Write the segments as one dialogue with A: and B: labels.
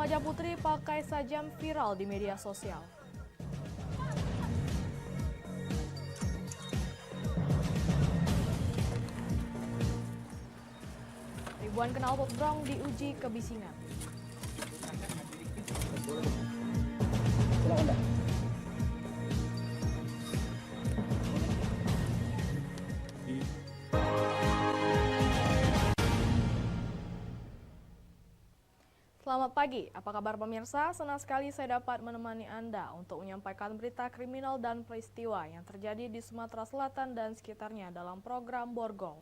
A: remaja putri pakai sajam viral di media sosial. Ribuan knalpot brong diuji kebisingan. Selamat pagi, apa kabar pemirsa? Senang sekali saya dapat menemani Anda untuk menyampaikan berita kriminal dan peristiwa yang terjadi di Sumatera Selatan dan sekitarnya dalam program Borgol.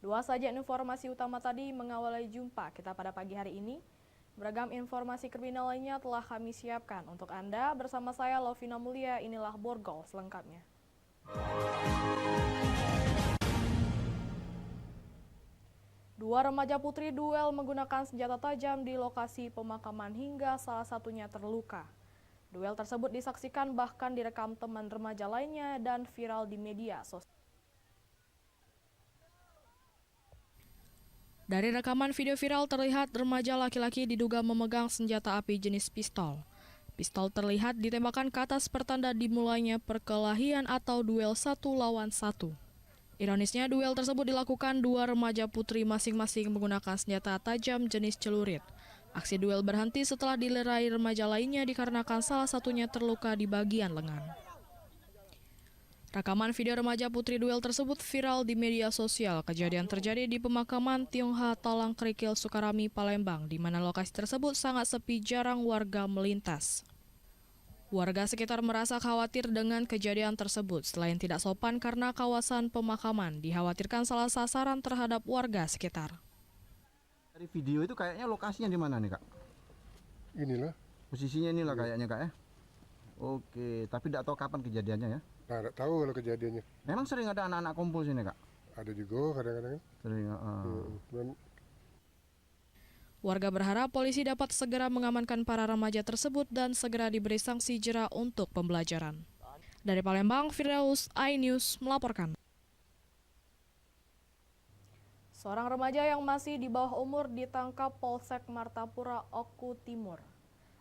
A: Dua saja informasi utama tadi mengawali jumpa kita pada pagi hari ini. Beragam informasi kriminal lainnya telah kami siapkan untuk Anda. Bersama saya Lovina Mulia, inilah Borgol selengkapnya. Dua remaja putri duel menggunakan senjata tajam di lokasi pemakaman hingga salah satunya terluka. Duel tersebut disaksikan bahkan direkam teman remaja lainnya dan viral di media sosial. Dari rekaman video viral terlihat remaja laki-laki diduga memegang senjata api jenis pistol. Pistol terlihat ditembakkan ke atas pertanda dimulainya perkelahian atau duel 1 lawan 1. Ironisnya, duel tersebut dilakukan dua remaja putri masing-masing menggunakan senjata tajam jenis celurit. Aksi duel berhenti setelah dilerai remaja lainnya dikarenakan salah satunya terluka di bagian lengan. Rekaman video remaja putri duel tersebut viral di media sosial. Kejadian terjadi di pemakaman Tiongha Talang Kerikil, Sukarami, Palembang, di mana lokasi tersebut sangat sepi, jarang warga melintas. Warga sekitar merasa khawatir dengan kejadian tersebut. Selain tidak sopan karena kawasan pemakaman, dikhawatirkan salah sasaran terhadap warga sekitar.
B: Dari video itu kayaknya lokasinya di mana nih, Kak?
C: Inilah.
B: Posisinya inilah kayaknya, Kak, ya? Oke, tapi tidak tahu kapan kejadiannya ya?
C: Nah, tidak tahu kalau kejadiannya.
B: Memang sering ada anak-anak kumpul sini, Kak?
C: Ada juga kadang-kadang.
B: Sering,
A: Warga berharap polisi dapat segera mengamankan para remaja tersebut dan segera diberi sanksi jera untuk pembelajaran. Dari Palembang, Firdaus, iNews melaporkan. Seorang remaja yang masih di bawah umur ditangkap Polsek Martapura, Oku Timur.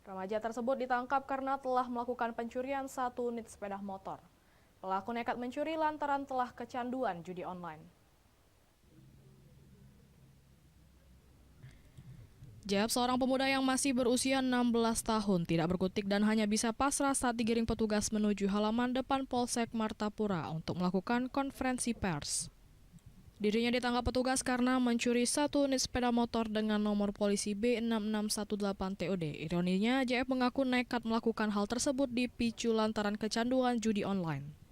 A: Remaja tersebut ditangkap karena telah melakukan pencurian 1 unit sepeda motor. Pelaku nekat mencuri lantaran telah kecanduan judi online. Jawab seorang pemuda yang masih berusia 16 tahun tidak berkutik dan hanya bisa pasrah saat digiring petugas menuju halaman depan Polsek Martapura untuk melakukan konferensi pers. Dirinya ditangkap petugas karena mencuri 1 unit sepeda motor dengan nomor polisi B6618TOD. Ironinya, JF mengaku nekat melakukan hal tersebut dipicu lantaran kecanduan judi online.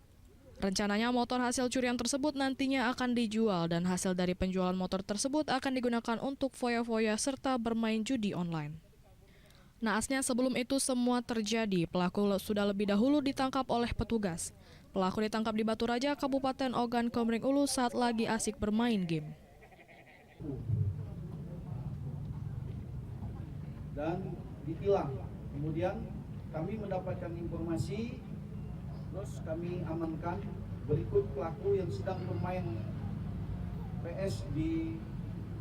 A: Rencananya motor hasil curian tersebut nantinya akan dijual dan hasil dari penjualan motor tersebut akan digunakan untuk foya-foya serta bermain judi online. Naasnya sebelum itu semua terjadi, pelaku sudah lebih dahulu ditangkap oleh petugas. Pelaku ditangkap di Batu Raja, Kabupaten Ogan Komering Ulu saat lagi asik bermain game.
D: Dan ditilang. Kemudian kami mendapatkan informasi. Terus kami amankan berikut pelaku yang sedang bermain PS di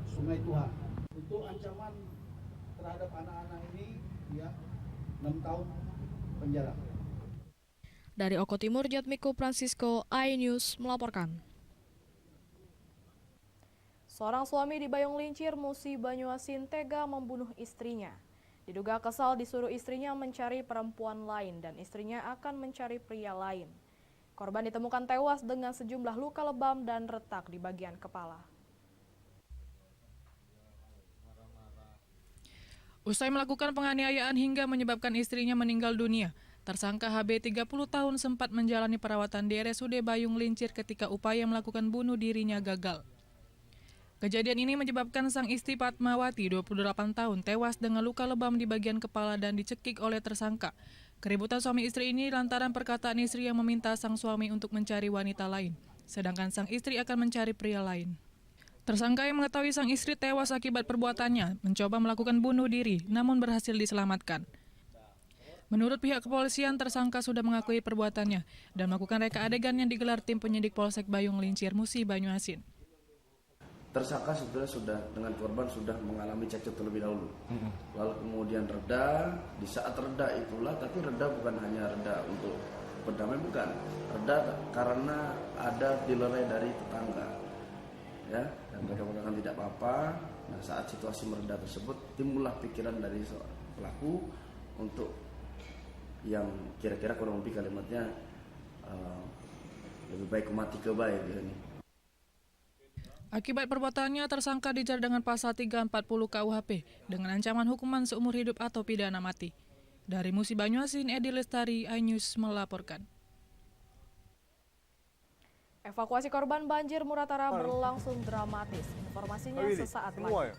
D: Sungai Tuhan. Untuk ancaman terhadap anak-anak ini, ya 6 tahun penjara.
A: Dari Oku Timur, Jatmiko Francisco, iNews melaporkan. Seorang suami di Bayung Lincir, Musi Banyuasin tega membunuh istrinya. Diduga kesal disuruh istrinya mencari perempuan lain dan istrinya akan mencari pria lain. Korban ditemukan tewas dengan sejumlah luka lebam dan retak di bagian kepala.
E: Usai melakukan penganiayaan hingga menyebabkan istrinya meninggal dunia, tersangka HB 30 tahun sempat menjalani perawatan di RSUD Bayung Lincir ketika upaya melakukan bunuh dirinya gagal. Kejadian ini menyebabkan sang istri Fatmawati, 28 tahun, tewas dengan luka lebam di bagian kepala dan dicekik oleh tersangka. Keributan suami istri ini lantaran perkataan istri yang meminta sang suami untuk mencari wanita lain, sedangkan sang istri akan mencari pria lain. Tersangka yang mengetahui sang istri tewas akibat perbuatannya, mencoba melakukan bunuh diri, namun berhasil diselamatkan. Menurut pihak kepolisian, tersangka sudah mengakui perbuatannya dan melakukan reka adegan yang digelar tim penyidik Polsek Bayung Lincir, Musi Banyuasin.
F: Tersangka sebetulnya sudah dengan korban sudah mengalami cekcok terlebih dahulu. Lalu kemudian reda, di saat reda itulah, tapi reda bukan hanya reda untuk berdamai, bukan. Reda karena ada dilerai dari tetangga. Ya, dan mereka mengatakan tidak apa-apa. Nah, saat situasi mereda tersebut timbullah pikiran dari seorang pelaku untuk yang kira-kira kurang lebih kalimatnya lebih baik mati ke baik gitu nih.
E: Akibat perbuatannya, tersangka dijerat dengan pasal 340 KUHP dengan ancaman hukuman seumur hidup atau pidana mati. Dari Musi Banyuasin, Edi Lestari, iNews melaporkan.
A: Evakuasi korban banjir Muratara berlangsung dramatis. Informasinya sesaat lagi.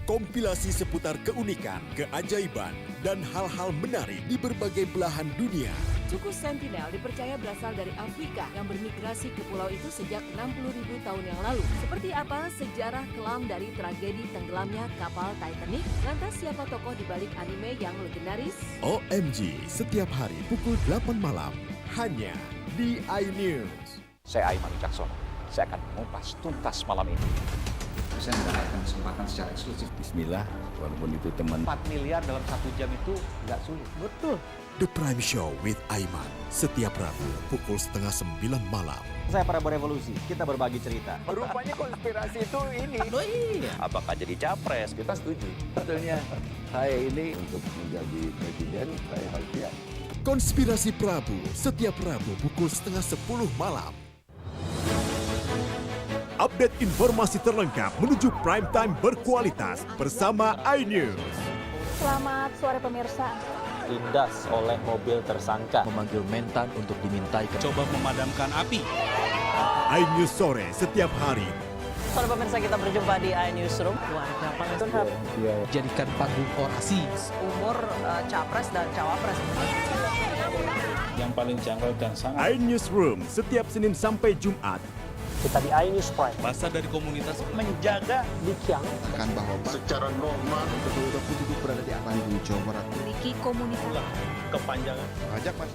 G: Kompilasi seputar keunikan, keajaiban, dan hal-hal menarik di berbagai belahan dunia.
H: Suku Sentinel dipercaya berasal dari Afrika yang bermigrasi ke pulau itu sejak 60.000 tahun yang lalu. Seperti apa sejarah kelam dari tragedi tenggelamnya kapal Titanic? Lantas siapa tokoh di balik anime yang legendaris?
G: OMG, setiap hari pukul 8 malam, hanya di iNews.
I: Saya Aiman Wicaksono, saya akan mengupas tuntas malam ini.
J: Saya mendapatkan kesempatan secara eksklusif.
K: Bismillah, walaupun itu teman.
I: 4 miliar dalam 1 jam itu nggak sulit.
E: Betul.
G: The Prime Show with Aiman, setiap Rabu pukul 8:30 malam.
L: Saya para berevolusi, kita berbagi cerita.
M: Rupanya konspirasi itu ini.
I: Oh iya. Apakah jadi capres? Kita setuju.
K: Sebetulnya saya ini untuk menjadi presiden, saya harus siap.
G: Konspirasi Prabu, setiap Rabu pukul 9:30 malam. Update informasi terlengkap menuju prime time berkualitas bersama iNews.
N: Selamat sore pemirsa.
L: Tindas oleh mobil tersangka.
O: Memanggil mentan untuk dimintai.
P: Coba memadamkan api.
G: iNews sore setiap hari.
Q: Sore pemirsa, kita berjumpa di iNewsroom.
O: Warga Palestina jadikan panggung orasi.
Q: Umur capres dan cawapres.
P: Yang paling janggal dan sangat.
G: iNewsroom setiap Senin sampai Jumat.
Q: Kita di iNews Prime.
P: Masa dari komunitas
Q: menjaga
J: Dikiang akan bahwa secara normal
B: betul-betul itu berada di Bandung, Jawa Barat.
N: Memiliki komunitas.
P: kepanjangan.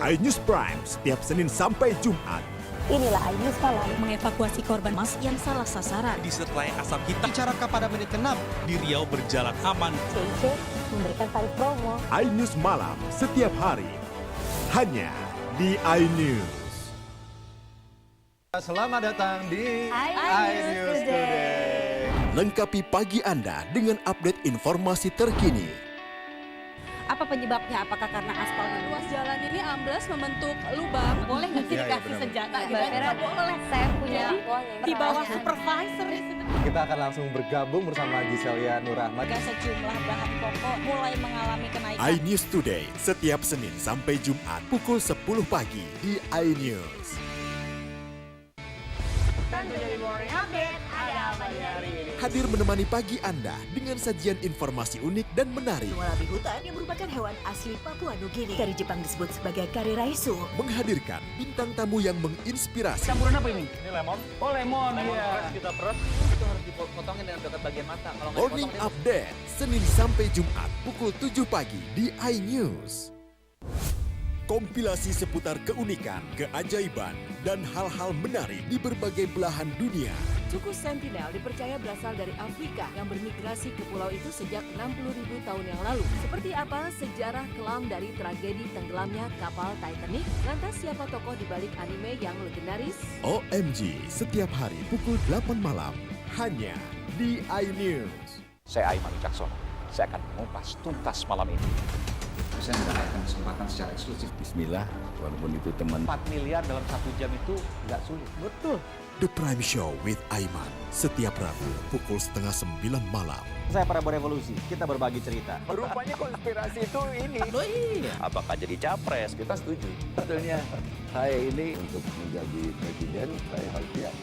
G: iNews Prime setiap Senin sampai Jumat.
N: Inilah iNews Malam mengevakuasi korban mas yang salah sasaran.
P: Disertai asap hitam. Bicara kepada menit ke-6 di Riau berjalan aman.
N: CIC memberikan tarif promo.
G: iNews Malam setiap hari. Hanya di iNews.
M: Selamat datang di
N: iNews Today.
G: Lengkapi pagi Anda dengan update informasi terkini.
H: Apa penyebabnya? Apakah karena aspal?
R: Ruas jalan ini ambles membentuk lubang.
H: Boleh nggak sih dikasih senjata?
N: Boleh. Saya punya
H: Di bawah supervisor.
M: Kita akan langsung bergabung bersama Giselia Nurahmat.
R: Sejumlah bahan pokok mulai mengalami kenaikan.
G: iNews Today setiap Senin sampai Jumat pukul 10 pagi di iNews. Hadir menemani pagi Anda dengan sajian informasi unik dan menarik.
H: Wallaby hutan yang merupakan hewan asli Papua Nugini. Dari Jepang disebut sebagai kariraisu.
G: Menghadirkan bintang tamu yang menginspirasi.
Q: Campuran apa ini? Ini lemon. Oh lemon,
P: Fresh kita peres.
Q: Itu harus dipotongin dengan dekat bagian mata. Kalau nggak
G: Morning Update Senin sampai Jumat pukul 7 pagi di iNews. Kompilasi seputar keunikan, keajaiban, dan hal-hal menarik di berbagai belahan dunia.
H: Suku Sentinel dipercaya berasal dari Afrika yang bermigrasi ke pulau itu sejak 60.000 tahun yang lalu. Seperti apa sejarah kelam dari tragedi tenggelamnya kapal Titanic? Lantas siapa tokoh di balik anime yang legendaris?
G: OMG setiap hari pukul 8 malam hanya di iNews.
I: Saya Aiman Wicaksono, saya akan mengupas tuntas malam ini.
J: Saya mendapatkan kesempatan secara eksklusif.
K: Bismillah, walaupun itu teman.
I: 4 miliar dalam 1 jam itu nggak sulit.
E: Betul.
G: The Prime Show with Aiman setiap Rabu pukul 8:30 malam.
L: Saya para berevolusi, kita berbagi cerita.
M: Rupanya konspirasi itu ini.
I: Oh iya. Apakah jadi capres? Kita setuju.
K: Sebetulnya saya ini untuk menjadi presiden, saya harus siap.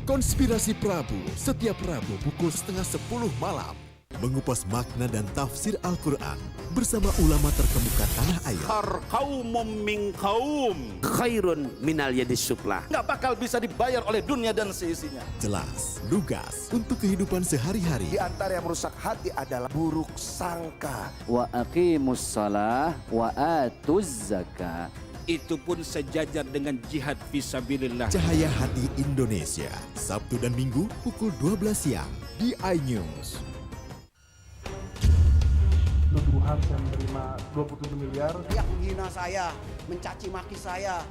G: Konspirasi Prabu setiap Rabu pukul 9:30 malam. mengupas makna dan tafsir Al-Quran bersama ulama terkemuka tanah air.
S: Qaumum min qaum khairun minal yadis suflah. Nggak bakal bisa dibayar oleh dunia dan seisinya.
G: Jelas, lugas untuk kehidupan sehari-hari.
S: Di antara yang merusak hati adalah buruk sangka.
K: Wa aqimus shalah wa atuz zakah.
S: Itu pun sejajar dengan jihad fisabilillah.
G: Cahaya Hati Indonesia, Sabtu dan Minggu pukul 12 siang di iNews.
C: Nuduhan yang menerima 27 miliar.
T: Yang menghina saya, mencaci maki saya.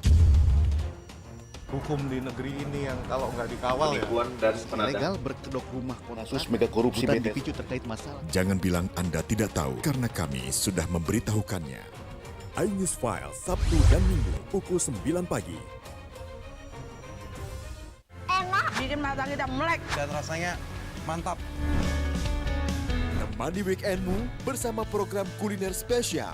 U: Hukum di negeri ini yang kalau nggak dikawal
V: penipuan dan
U: ilegal berkedok rumah kasus mega korupsi dipicu terkait masalah.
G: Jangan bilang Anda tidak tahu karena kami sudah memberitahukannya. iNews File Sabtu dan Minggu pukul 9 pagi.
T: Enak, bikin mata kita melek
U: Dan rasanya mantap.
G: Temani weekendmu bersama program kuliner spesial.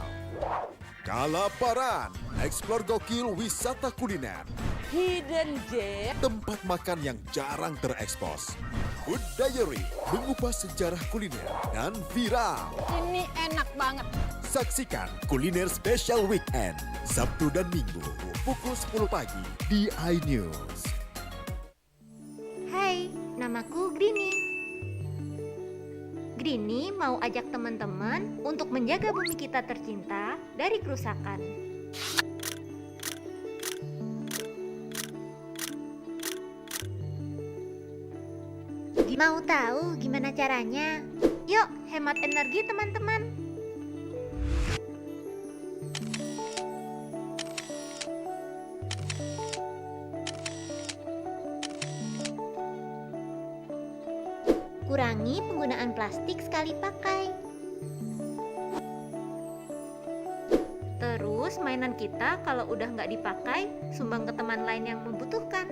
G: Kalaparan, eksplor gokil wisata kuliner.
H: Hidden Gem.
G: Tempat makan yang jarang terekspos. Food Diary, mengupas sejarah kuliner dan viral.
T: Ini enak banget.
G: Saksikan Kuliner Spesial Weekend, Sabtu dan Minggu, pukul 10 pagi di iNews.
W: Hai, namaku Grini. Grini mau ajak teman-teman untuk menjaga bumi kita tercinta dari kerusakan. Mau tahu gimana caranya? Yuk, hemat energi teman-teman. Kurangi penggunaan plastik sekali pakai. Terus mainan kita kalau udah nggak dipakai, sumbang ke teman lain yang membutuhkan.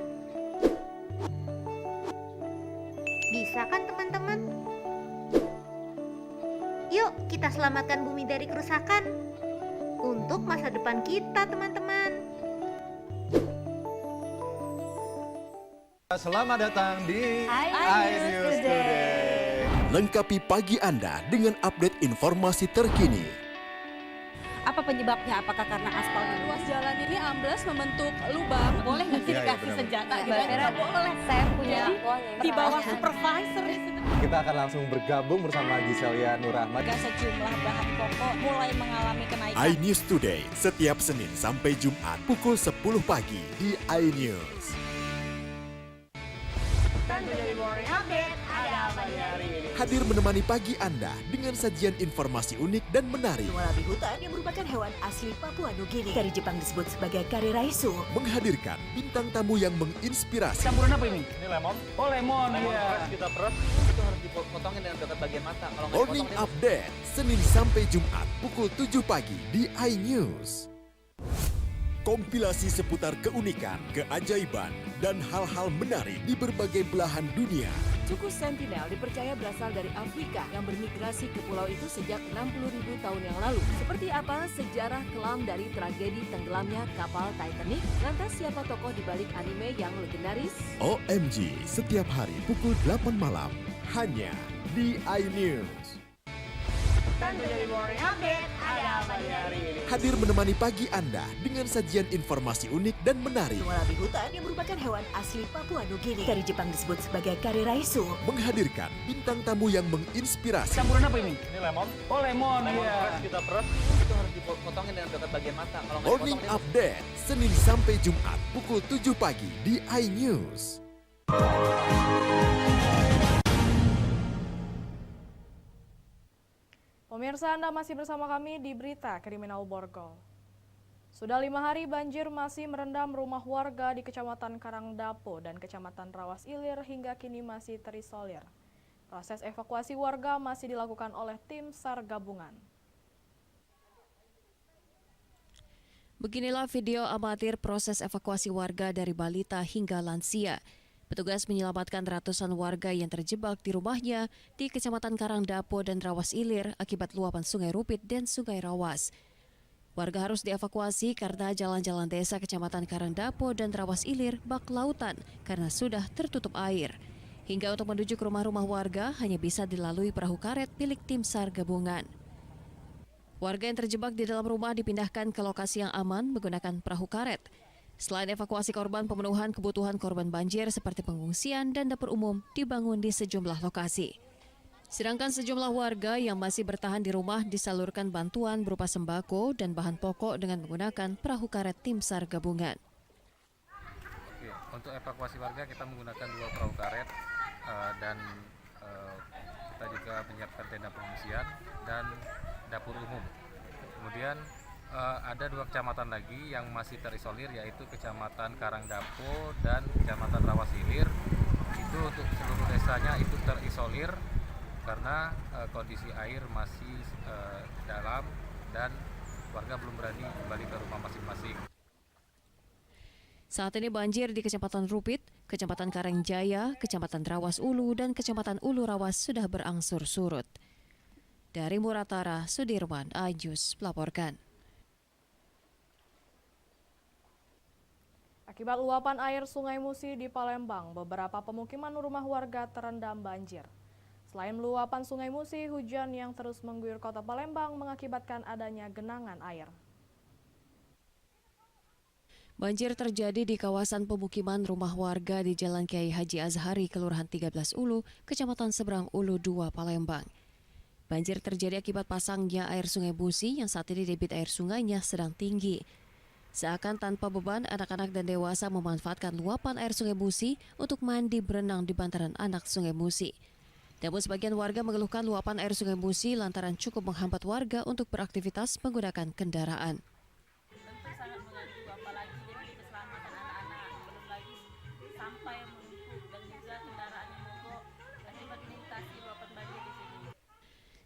W: Bisa kan teman-teman? Yuk kita selamatkan bumi dari kerusakan. Untuk masa depan kita teman-teman.
M: Selamat datang di iNews Today.
G: Lengkapi pagi Anda dengan update informasi terkini.
R: Apa penyebabnya? Apakah karena aspal ruas jalan ini ambles membentuk lubang? Boleh nggak sih dikasih senjata? Nggak boleh. Saya punya di bawah supervisor.
M: Kita akan langsung bergabung bersama Giselia Nurahmat.
R: Sejumlah bahan pokok mulai mengalami kenaikan.
G: iNews Today setiap Senin sampai Jumat pukul 10 pagi di iNews. Hadir menemani pagi Anda dengan sajian informasi unik dan menarik.
X: Walabi hutan yang merupakan hewan asli Papua Nugini. Dari Jepang disebut sebagai kare raisu.
G: Menghadirkan bintang tamu yang menginspirasi.
Q: Campuran apa ini?
U: Ini lemon.
Q: Oh lemon,
U: Lemon kita peras.
Q: Itu harus dipotongin dengan dekat bagian mata. Kalau nggak
G: Morning
Q: dipotongin,
G: Update Senin sampai Jumat pukul 7 pagi di iNews. Kompilasi seputar keunikan, keajaiban, dan hal-hal menarik di berbagai belahan dunia.
H: Suku Sentinel dipercaya berasal dari Afrika yang bermigrasi ke pulau itu sejak 60.000 tahun yang lalu. Seperti apa sejarah kelam dari tragedi tenggelamnya kapal Titanic? Lantas siapa tokoh di balik anime yang legendaris?
G: OMG setiap hari pukul 8 malam hanya di iNews. Hadir menemani pagi Anda dengan sajian informasi unik dan menarik.
X: Walabi hutan yang merupakan hewan asli Papua Nugini. Dari Jepang disebut sebagai kare raisu.
G: Menghadirkan bintang tamu yang menginspirasi.
Q: Campuran apa ini?
U: Ini lemon.
Q: Oh lemon,
U: Lemon kita peras.
Q: Itu harus dipotongin dengan dekat bagian mata. Kalau nggak
G: Morning
Q: dipotongin,
G: Update Senin sampai Jumat pukul 7 pagi di iNews.
A: Pemirsa, Anda masih bersama kami di Berita Kriminal Borgol. Sudah 5 hari banjir masih merendam rumah warga di Kecamatan Karangdapo dan Kecamatan Rawas Ilir hingga kini masih terisolir. Proses evakuasi warga masih dilakukan oleh tim SAR gabungan.
Y: Beginilah video amatir proses evakuasi warga dari balita hingga lansia. Petugas menyelamatkan ratusan warga yang terjebak di rumahnya di Kecamatan Karangdapo dan Rawas Ilir akibat luapan Sungai Rupit dan Sungai Rawas. Warga harus dievakuasi karena jalan-jalan desa Kecamatan Karangdapo dan Rawas Ilir bak lautan karena sudah tertutup air. Hingga untuk menuju ke rumah-rumah warga hanya bisa dilalui perahu karet milik tim SAR gabungan. Warga yang terjebak di dalam rumah dipindahkan ke lokasi yang aman menggunakan perahu karet. Selain evakuasi korban, pemenuhan kebutuhan korban banjir seperti pengungsian dan dapur umum dibangun di sejumlah lokasi. Sedangkan sejumlah warga yang masih bertahan di rumah disalurkan bantuan berupa sembako dan bahan pokok dengan menggunakan perahu karet tim SAR gabungan.
B: Untuk evakuasi warga kita menggunakan 2 perahu karet dan kita juga menyiapkan tenda pengungsian dan dapur umum. Kemudian ada 2 kecamatan lagi yang masih terisolir, yaitu Kecamatan Karangdapo dan Kecamatan Rawasilir. Itu untuk seluruh desanya itu terisolir karena kondisi air masih dalam dan warga belum berani kembali ke rumah masing-masing.
Y: Saat ini banjir di Kecamatan Rupit, Kecamatan Karangjaya, Kecamatan Rawas Ulu, dan Kecamatan Ulu Rawas sudah berangsur surut. Dari Muratara, Sudirman, iNews melaporkan.
A: Akibat luapan air Sungai Musi di Palembang, beberapa pemukiman rumah warga terendam banjir. Selain luapan Sungai Musi, hujan yang terus mengguyur kota Palembang mengakibatkan adanya genangan air.
Y: Banjir terjadi di kawasan pemukiman rumah warga di Jalan Kiai Haji Azhari, Kelurahan 13 Ulu, Kecamatan Seberang Ulu 2, Palembang. Banjir terjadi akibat pasangnya air Sungai Musi yang saat ini debit air sungainya sedang tinggi. Seakan tanpa beban, anak-anak dan dewasa memanfaatkan luapan air Sungai Musi untuk mandi berenang di bantaran anak Sungai Musi. Namun sebagian warga mengeluhkan luapan air Sungai Musi lantaran cukup menghambat warga untuk beraktivitas menggunakan kendaraan.
R: Tentu sangat mengganggu, apalagi demi keselamatan anak-anak, belum lagi sampah yang menumpuk dan juga kendaraan yang mogok akibat melintasi luapan banjir di sini.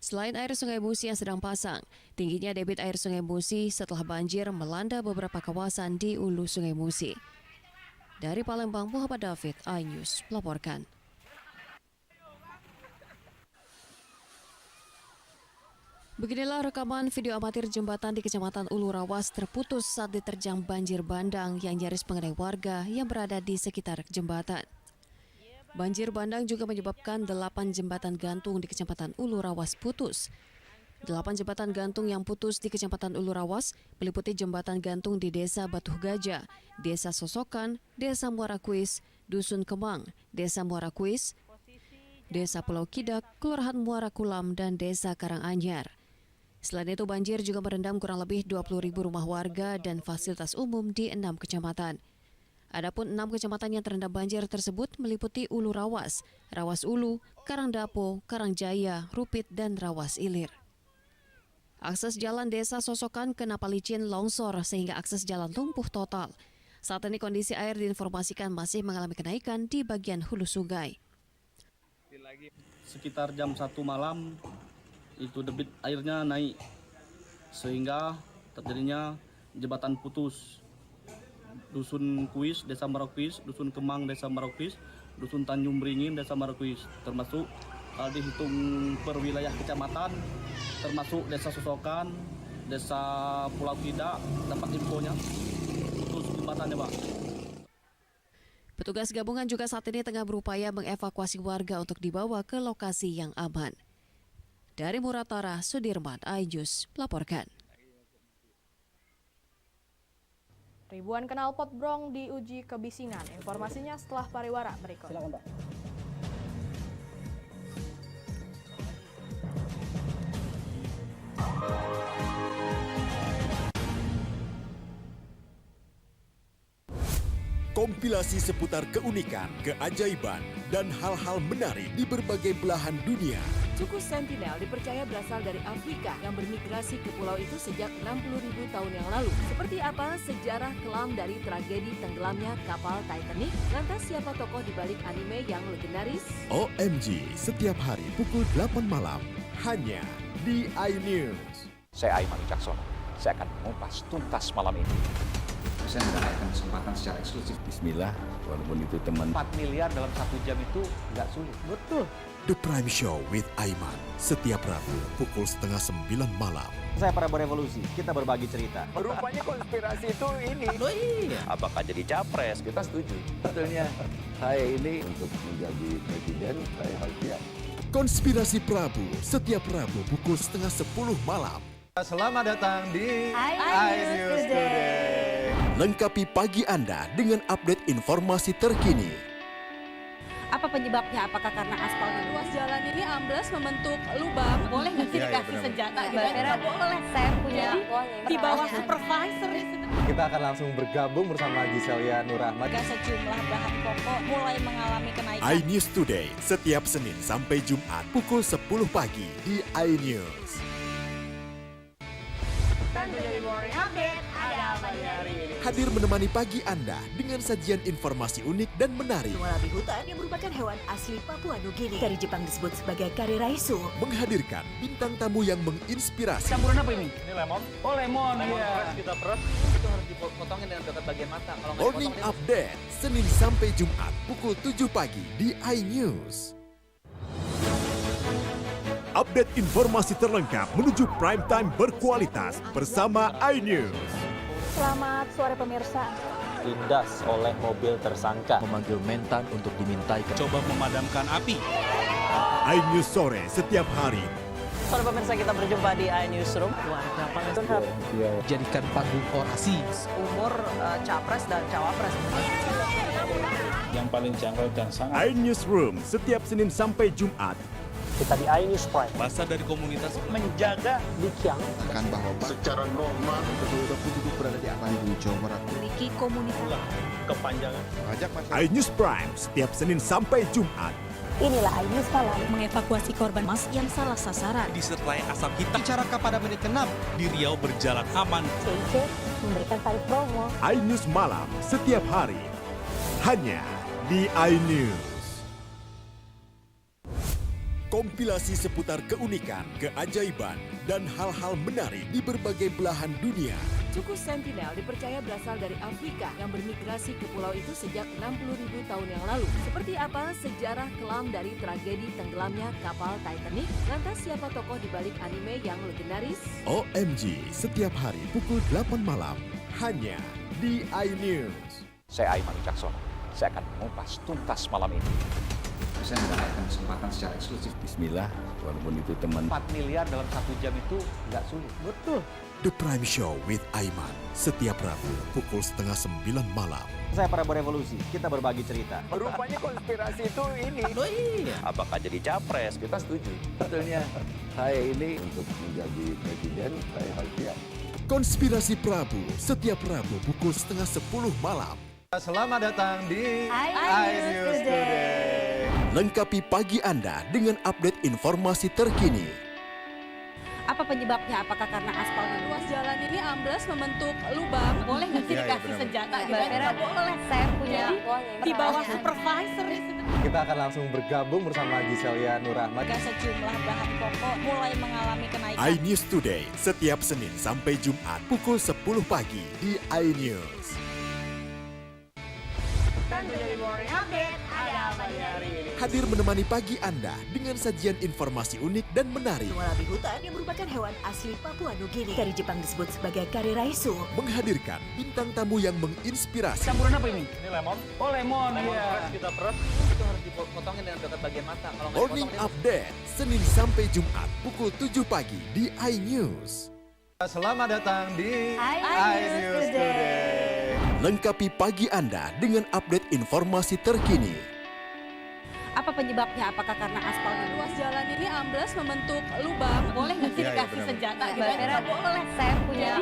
Y: Selain air Sungai Musi yang sedang pasang, tingginya debit air Sungai Musi setelah banjir melanda beberapa kawasan di hulu Sungai Musi. Dari Palembang, Muhammad David, iNews melaporkan. Beginilah rekaman video amatir jembatan di Kecamatan Ulu Rawas terputus saat diterjang banjir bandang yang nyaris mengenai warga yang berada di sekitar jembatan. Banjir bandang juga menyebabkan 8 jembatan gantung di Kecamatan Ulu Rawas putus. 8 jembatan gantung yang putus di Kecamatan Ulu Rawas meliputi jembatan gantung di Desa Batuh Gajah, Desa Sosokan, Desa Muara Kuis, Dusun Kemang, Desa Muara Kuis, Desa Pulau Kidak, Kelurahan Muara Kulam, dan Desa Karanganyar. Selain itu, banjir juga merendam kurang lebih 20.000 rumah warga dan fasilitas umum di 6 kecamatan. Adapun 6 kecamatan yang terendam banjir tersebut meliputi Ulu Rawas, Rawas Ulu, Karangdapo, Karangjaya, Rupit, dan Rawas Ilir. Akses jalan Desa Sosokan ke Napalicin longsor sehingga akses jalan lumpuh total. Saat ini kondisi air diinformasikan masih mengalami kenaikan di bagian hulu sungai.
D: Sekitar jam 1 malam itu debit airnya naik sehingga terjadinya jembatan putus. Dusun Kuis, Desa Marakuis, Dusun Kemang, Desa Marakuis, Dusun Tanjung Beringin, Desa Marakuis, termasuk dihitung per wilayah kecamatan, termasuk Desa Sosokan, Desa Pulau Kidak, dapat infonya putus jembatannya, Pak.
Y: Petugas gabungan juga saat ini tengah berupaya mengevakuasi warga untuk dibawa ke lokasi yang aman. Dari Muratara, Sudirman, iNews melaporkan.
A: Ribuan knalpot brong diuji kebisingan. Informasinya setelah pariwara berikut. Silakan, Pak.
G: Kompilasi seputar keunikan, keajaiban, dan hal-hal menarik di berbagai belahan dunia.
H: Suku Sentinel dipercaya berasal dari Afrika yang bermigrasi ke pulau itu sejak 60.000 tahun yang lalu. Seperti apa sejarah kelam dari tragedi tenggelamnya kapal Titanic? Lantas siapa tokoh di balik anime yang legendaris?
G: OMG, setiap hari pukul 8 malam, hanya di iNews.
I: Saya Aiman Wicaksono, saya akan mengupas tuntas malam ini.
J: Saya tidak akan kesempatan secara eksklusif.
K: Bismillah, walaupun itu teman.
Q: 4 miliar dalam 1 jam itu nggak sulit.
G: Betul. The Prime Show with Aiman setiap Rabu pukul 8:30 malam.
L: Saya Prabowo Revolusi, kita berbagi cerita.
U: Rupanya konspirasi itu ini.
L: Oh iya.
U: Apakah jadi capres? Kita setuju.
K: Sebetulnya saya ini untuk menjadi presiden, saya harus siap.
G: Konspirasi Prabu setiap Rabu pukul 9:30 malam.
M: Selamat datang di
X: iNews Today.
G: Lengkapi pagi Anda dengan update informasi terkini.
R: Apa penyebabnya? Apakah karena aspal ruas jalan ini ambles membentuk lubang? Boleh nggak sih dikasih senjata? Nggak boleh. Saya punya di bawah supervisor.
M: Kita akan langsung bergabung bersama Giselia Nurahmat.
R: Sejumlah bahan pokok mulai mengalami kenaikan.
G: iNews Today setiap Senin sampai Jumat pukul 10 pagi di iNews. Hadir menemani pagi Anda dengan sajian informasi unik dan menarik.
X: Walabi hutan yang merupakan hewan asli Papua Nugini. Dari Jepang disebut sebagai kare raisu.
G: Menghadirkan bintang tamu yang menginspirasi.
Q: Campuran apa ini? Ini lemon. Oh lemon,
B: Iya.
Q: Kita peras. Itu harus dipotongin dengan dekat bagian mata. Kalau nggak
G: Morning
Q: dipotong,
G: Update Senin sampai Jumat pukul 7 pagi di iNews. Update informasi terlengkap menuju prime time berkualitas bersama iNews.
X: Selamat sore pemirsa.
L: Ditindas oleh mobil tersangka.
F: Memanggil mentan untuk dimintai. Coba memadamkan api.
G: iNews sore setiap hari.
Q: Sore pemirsa, kita berjumpa di iNewsroom. Warga Palestina
F: Jadikan panggung orasi.
Q: umur capres dan cawapres.
F: Yang paling janggal dan sangat.
G: iNewsroom setiap Senin sampai Jumat.
Q: Kita di iNews Prime.
F: Masa dari komunitas
Q: Menjaga Dikyang.
J: Akan bahwa secara normal betul-betul penduduk berada di Bandung, Jawa Barat.
X: Memiliki komunitas.
F: kepanjangan.
J: Ajak masyarakat.
G: iNews Prime setiap Senin sampai Jumat.
X: Inilah iNews Malam mengevakuasi korban mas yang salah sasaran.
F: Disertai asap hitam. Bicarakan pada menit ke-6. Di Riau berjalan aman.
X: CIC memberikan tarif promo.
G: iNews Malam setiap hari. Hanya di iNews. Kompilasi seputar keunikan, keajaiban, dan hal-hal menarik di berbagai belahan dunia.
H: Suku Sentinel dipercaya berasal dari Afrika yang bermigrasi ke pulau itu sejak 60.000 tahun yang lalu. Seperti apa sejarah kelam dari tragedi tenggelamnya kapal Titanic? Lantas siapa tokoh di balik anime yang legendaris?
G: OMG setiap hari pukul 8 malam. Hanya di iNews.
I: Saya Aiman Wicaksono. Saya akan mengupas tuntas malam ini.
J: Saya mendapatkan kesempatan secara eksklusif.
K: Bismillah, walaupun itu teman.
Q: 4 miliar dalam 1 jam itu nggak sulit.
G: Betul. The Prime Show with Aiman setiap Rabu pukul 8:30 malam.
L: Saya Prabowo Revolusi, kita berbagi cerita.
U: Rupanya konspirasi itu ini.
L: Oh iya.
U: Apakah jadi capres? Kita setuju.
K: Sebetulnya saya ini untuk menjadi presiden, saya harus siap.
G: Konspirasi Prabu setiap Rabu pukul 9:30 malam.
M: Selamat datang di
X: iNews Today.
G: Lengkapi pagi Anda dengan update informasi terkini.
R: Apa penyebabnya? Apakah karena aspal ruas jalan ini ambles membentuk lubang? Boleh nggak sih dikasih senjata? Nggak boleh. Saya punya di bawah supervisor.
M: Kita akan langsung bergabung bersama Giselia Nurahmat.
R: Sejumlah bahan pokok mulai mengalami kenaikan.
G: iNews Today setiap Senin sampai Jumat pukul 10 pagi di iNews. Hadir menemani pagi Anda dengan sajian informasi unik dan menarik.
X: Walabi hutan yang merupakan hewan asli Papua Nugini. Dari Jepang disebut sebagai kare raisu.
G: Menghadirkan bintang tamu yang menginspirasi.
Q: Campuran apa ini?
B: Ini lemon.
Q: Oh lemon,
B: Peras kita peras.
Q: Itu harus dipotongin dengan dekat bagian mata. Kalau nggak
G: Morning
Q: dipotong,
G: Update Senin sampai Jumat pukul 7 pagi di iNews.
M: Selamat datang di
X: iNews Today.
G: Lengkapi pagi Anda dengan update informasi terkini.
R: Apa penyebabnya? Apakah karena aspal ruas jalan ini ambles membentuk lubang? Boleh nggak sih dikasih senjata? Nggak boleh. Saya punya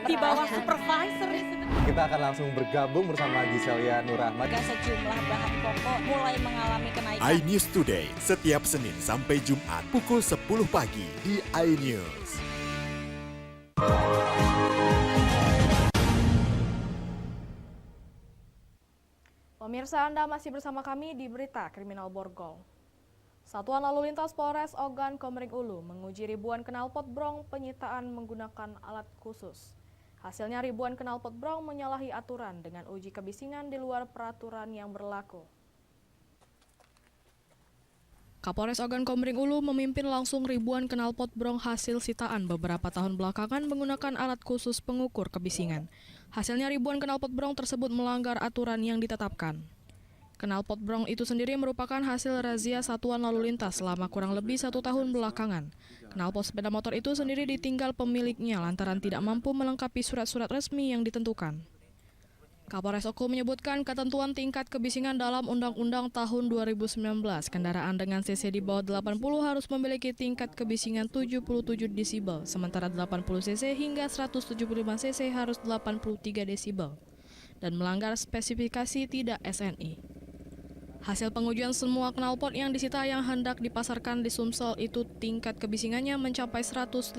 R: di bawah supervisor.
M: Kita akan langsung bergabung bersama Giselia Nurahmat.
R: Sejumlah bahan pokok mulai mengalami kenaikan.
G: iNews Today setiap Senin sampai Jumat pukul 10 pagi di iNews.
A: Pemirsa, Anda masih bersama kami di Berita Kriminal Borgol. Satuan Lalu Lintas Polres Ogan Komering Ulu menguji ribuan knalpot brong penyitaan menggunakan alat khusus. Hasilnya ribuan knalpot brong menyalahi aturan dengan uji kebisingan di luar peraturan yang berlaku. Kapolres Ogan Komering Ulu memimpin langsung ribuan knalpot brong hasil sitaan beberapa tahun belakangan menggunakan alat khusus pengukur kebisingan. Hasilnya ribuan knalpot brong tersebut melanggar aturan yang ditetapkan. Knalpot brong itu sendiri merupakan hasil razia Satuan Lalu Lintas selama kurang lebih 1 tahun belakangan. Knalpot sepeda motor itu sendiri ditinggal pemiliknya lantaran tidak mampu melengkapi surat-surat resmi yang ditentukan. Kapolres Oku menyebutkan ketentuan tingkat kebisingan dalam Undang-Undang tahun 2019, kendaraan dengan cc di bawah 80 harus memiliki tingkat kebisingan 77 desibel, sementara 80 cc hingga 175 cc harus 83 desibel, dan melanggar spesifikasi tidak SNI. Hasil pengujian semua knalpot yang disita yang hendak dipasarkan di Sumsel itu tingkat kebisingannya mencapai 115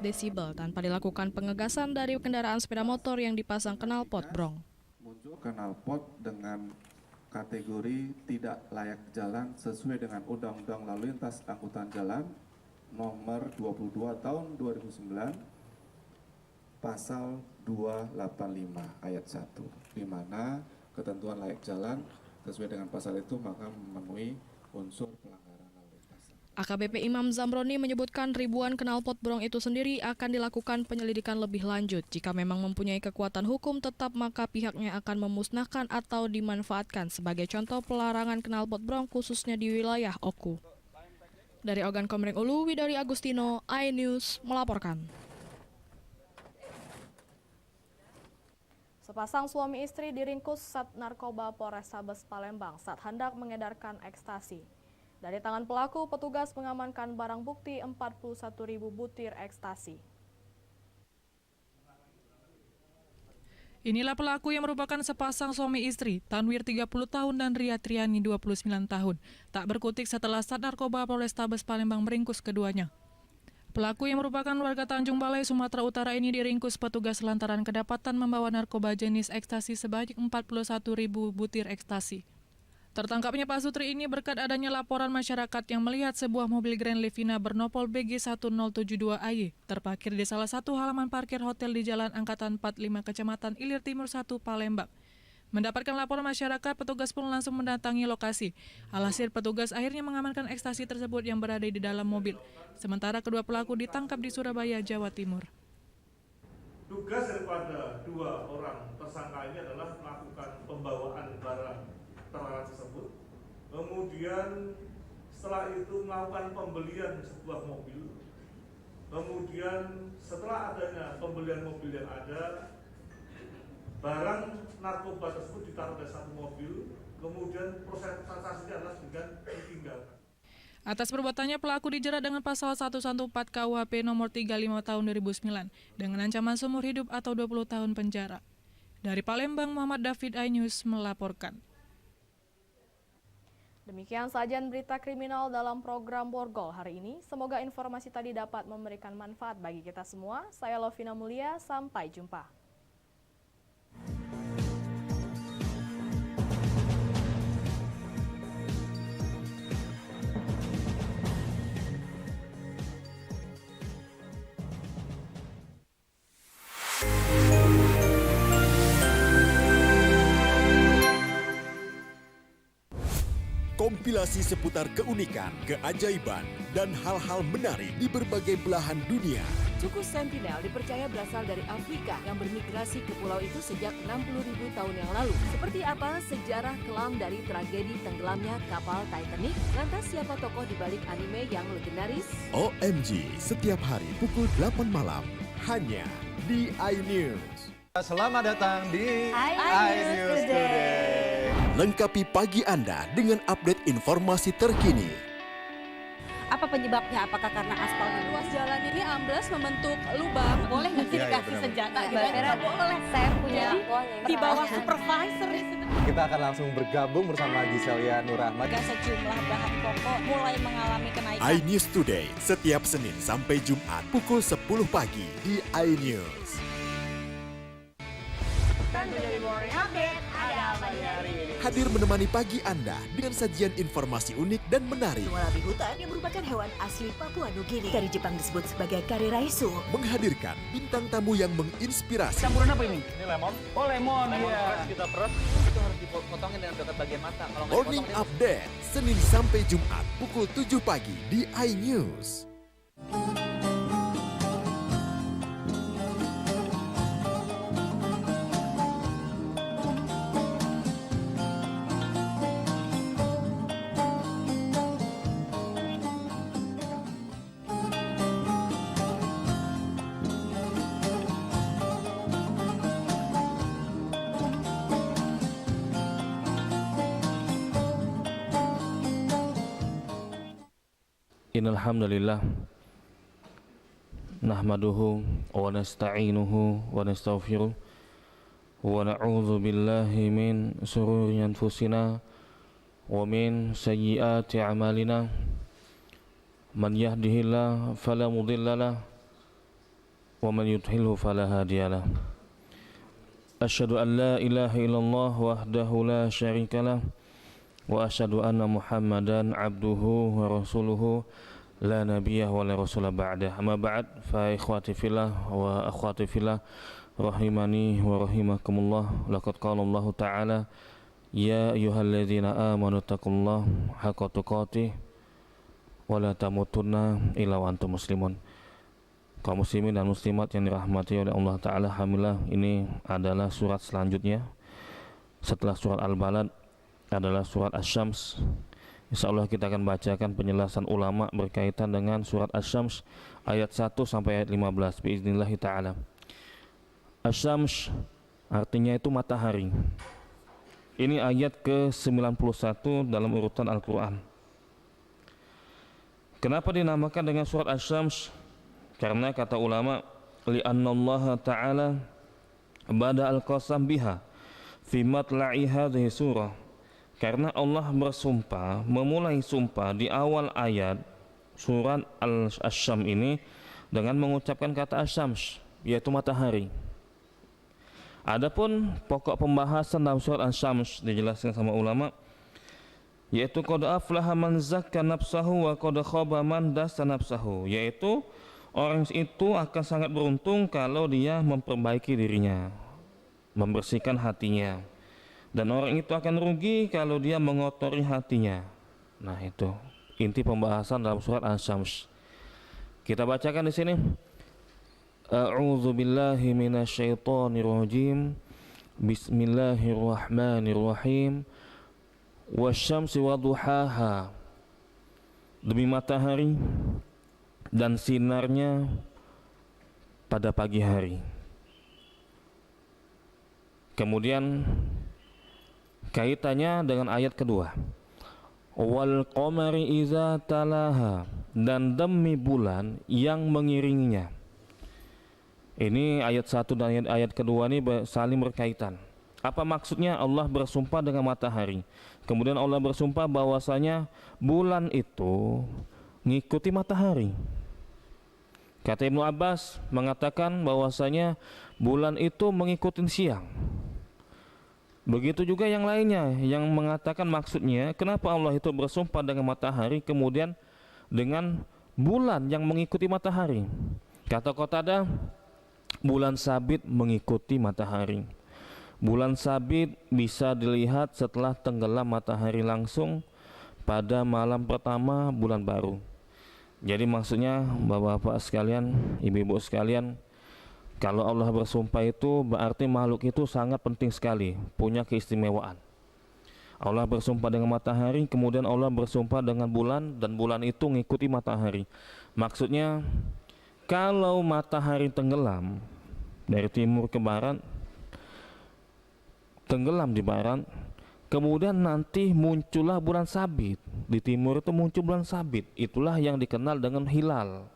A: desibel tanpa dilakukan pengegasan dari kendaraan sepeda motor yang dipasang knalpot brong.
C: Muncul knalpot dengan kategori tidak layak jalan sesuai dengan Undang-Undang Lalu Lintas Angkutan Jalan nomor 22 tahun 2009 pasal 285 ayat 1, di mana ketentuan layak jalan sesuai dengan pasal itu maka memenuhi unsur pelanggaran lalu lintas.
A: AKBP Imam Zamroni menyebutkan ribuan knalpot brong itu sendiri akan dilakukan penyelidikan lebih lanjut. Jika memang mempunyai kekuatan hukum tetap, maka pihaknya akan memusnahkan atau dimanfaatkan sebagai contoh pelarangan knalpot brong khususnya di wilayah Oku. Dari Ogan Komering Ulu, Widari Agustino, iNews melaporkan. Sepasang suami istri diringkus Sat Narkoba Polrestabes Palembang saat hendak mengedarkan ekstasi. Dari tangan pelaku, petugas mengamankan barang bukti 41.000 butir ekstasi.
E: Inilah pelaku yang merupakan sepasang suami istri, Tanwir 30 tahun dan Ria Triani 29 tahun. Tak berkutik setelah Sat Narkoba Polrestabes Palembang meringkus keduanya. Pelaku yang merupakan warga Tanjung Balai, Sumatera Utara ini diringkus petugas lantaran kedapatan membawa narkoba jenis ekstasi sebanyak 41.000 butir ekstasi. Tertangkapnya Pak Sutri ini berkat adanya laporan masyarakat yang melihat sebuah mobil Grand Livina bernopol BG1072AY terparkir di salah satu halaman parkir hotel di Jalan Angkatan 45 Kecamatan Ilir Timur 1, Palembang. Mendapatkan laporan masyarakat, petugas pun langsung mendatangi lokasi. Alhasil petugas akhirnya mengamankan ekstasi tersebut yang berada di dalam mobil. Sementara kedua pelaku ditangkap di Surabaya, Jawa Timur.
N: Tugas daripada dua orang tersangka ini adalah melakukan pembawaan barang terlarang tersebut. Kemudian setelah itu melakukan pembelian sebuah mobil. Kemudian setelah adanya pembelian mobil yang ada, barang narkoba tersebut ditaruh di satu mobil, kemudian proses transaksinya adalah dengan ditinggalkan.
E: Atas perbuatannya, pelaku dijerat dengan pasal 114 KUHP nomor 35 tahun 2009 dengan ancaman seumur hidup atau 20 tahun penjara. Dari Palembang, Muhammad David, iNews melaporkan.
A: Demikian sajian berita kriminal dalam program Borgol hari ini. Semoga informasi tadi dapat memberikan manfaat bagi kita semua. Saya Lovina Mulia, sampai jumpa.
G: Kompilasi seputar keunikan, keajaiban, dan hal-hal menarik di berbagai belahan dunia.
H: Suku Sentinel dipercaya berasal dari Afrika yang bermigrasi ke pulau itu sejak 60.000 tahun yang lalu. Seperti apa sejarah kelam dari tragedi tenggelamnya kapal Titanic? Lantas siapa tokoh di balik anime yang legendaris?
G: OMG, setiap hari pukul 8 malam, hanya di iNews.
M: Selamat datang di iNews Today.
G: Lengkapi pagi Anda dengan update informasi terkini.
R: Apa penyebabnya? Apakah karena aspal ruas jalan ini ambles membentuk lubang? Boleh nggak sih dikasih senjata? Nggak boleh. Saya punya di bawah supervisor.
M: Kita akan langsung bergabung bersama Giselia Nurahmat.
R: Sejumlah bahan pokok mulai mengalami kenaikan.
G: iNews Today setiap Senin sampai Jumat pukul 10 pagi di iNews.
X: Morning Update, ada apa di hari ini?
G: Hadir menemani pagi Anda dengan sajian informasi unik dan menarik.
X: Walabi hutan yang merupakan hewan asli Papua Nugini. Dari Jepang disebut sebagai kariraisu.
G: Menghadirkan bintang tamu yang menginspirasi.
D: Campuran apa ini?
B: Ini lemon.
D: Oh, lemon,
B: Fresh kita peres.
L: Itu harus dipotongin dengan dekat bagian mata. Kalau nggak
G: Morning
L: dipotong,
G: Update, Senin sampai Jumat pukul 7 pagi di iNews.
O: Innal hamdalillah nahmaduhu wa nasta'inuhu wa nastaghfiruh wa na'udzu billahi min shururi anfusina wa min sayyiati a'malina man yahdihillahu fala mudhillalah wa man yudhlilhu fala hadiyalah. Asyhadu an la ilaha illallah wahdahu la syarikalah wa asyhadu anna Muhammadan abduhu wa rasuluhu la nabiyya wa la rasula ba'dah. Amma ba'd, fa ikhwati fillah wa akhwati fillah rahimani wa rahimakumullah. Laqad qala Allah ta'ala ya ayyuhalladzina amanu taqullaha haqqa tuqatih wa la tamutunna illa wa antum muslimun. Kaum muslimin dan muslimat yang dirahmati oleh Allah Ta'ala, alhamdulillah ini adalah surat selanjutnya setelah surat Al-Balad, adalah surat Asy-Syams. Insyaallah kita akan bacakan penjelasan ulama berkaitan dengan surat Asy-Syams ayat 1 sampai ayat 15 biiznillah taala. Asy-Syams artinya itu matahari. Ini ayat ke-91 dalam urutan Al-Qur'an. Kenapa dinamakan dengan surat Asy-Syams? Karena kata ulama, li'annallaha ta'ala bada al-qasam biha fi matla'i hadhihi surah. Karena Allah bersumpah, memulai sumpah di awal ayat surat Asy-Syams ini dengan mengucapkan kata Asy-Syams, yaitu matahari. Adapun pokok pembahasan dalam surat Asy-Syams dijelaskan sama ulama, yaitu qad aflaha man zakka nafsahu wa qad khaba man dassa nafsahu, yaitu orang itu akan sangat beruntung kalau dia memperbaiki dirinya, membersihkan hatinya. Dan orang itu akan rugi kalau dia mengotori hatinya. Nah, itu inti pembahasan dalam surat Asy-Syams. Kita bacakan di sini. A'udzu billahi minasyaitonir rajim. Bismillahirrahmanirrahim. Wasyamsi wadduhaha. Demi matahari dan sinarnya pada pagi hari. Kemudian kaitannya dengan ayat kedua, wal qamari iza talaha, dan demi bulan yang mengiringinya. Ini ayat 1 dan ayat kedua ini saling berkaitan. Apa maksudnya? Allah bersumpah dengan matahari, kemudian Allah bersumpah bahwasanya bulan itu ngikuti matahari. Kata Ibnu Abbas mengatakan bahwasanya bulan itu mengikuti siang. Begitu juga yang lainnya yang mengatakan maksudnya kenapa Allah itu bersumpah dengan matahari kemudian dengan bulan yang mengikuti matahari. Kata Qatadah, bulan sabit mengikuti matahari. Bulan sabit bisa dilihat setelah tenggelam matahari langsung pada malam pertama bulan baru. Jadi maksudnya bapak-bapak sekalian, ibu-ibu sekalian, kalau Allah bersumpah itu berarti makhluk itu sangat penting sekali, punya keistimewaan. Allah bersumpah dengan matahari, kemudian Allah bersumpah dengan bulan, dan bulan itu ngikuti matahari. Maksudnya kalau matahari tenggelam dari timur ke barat, tenggelam di barat, kemudian nanti muncullah bulan sabit. Di timur itu muncul bulan sabit, itulah yang dikenal dengan hilal.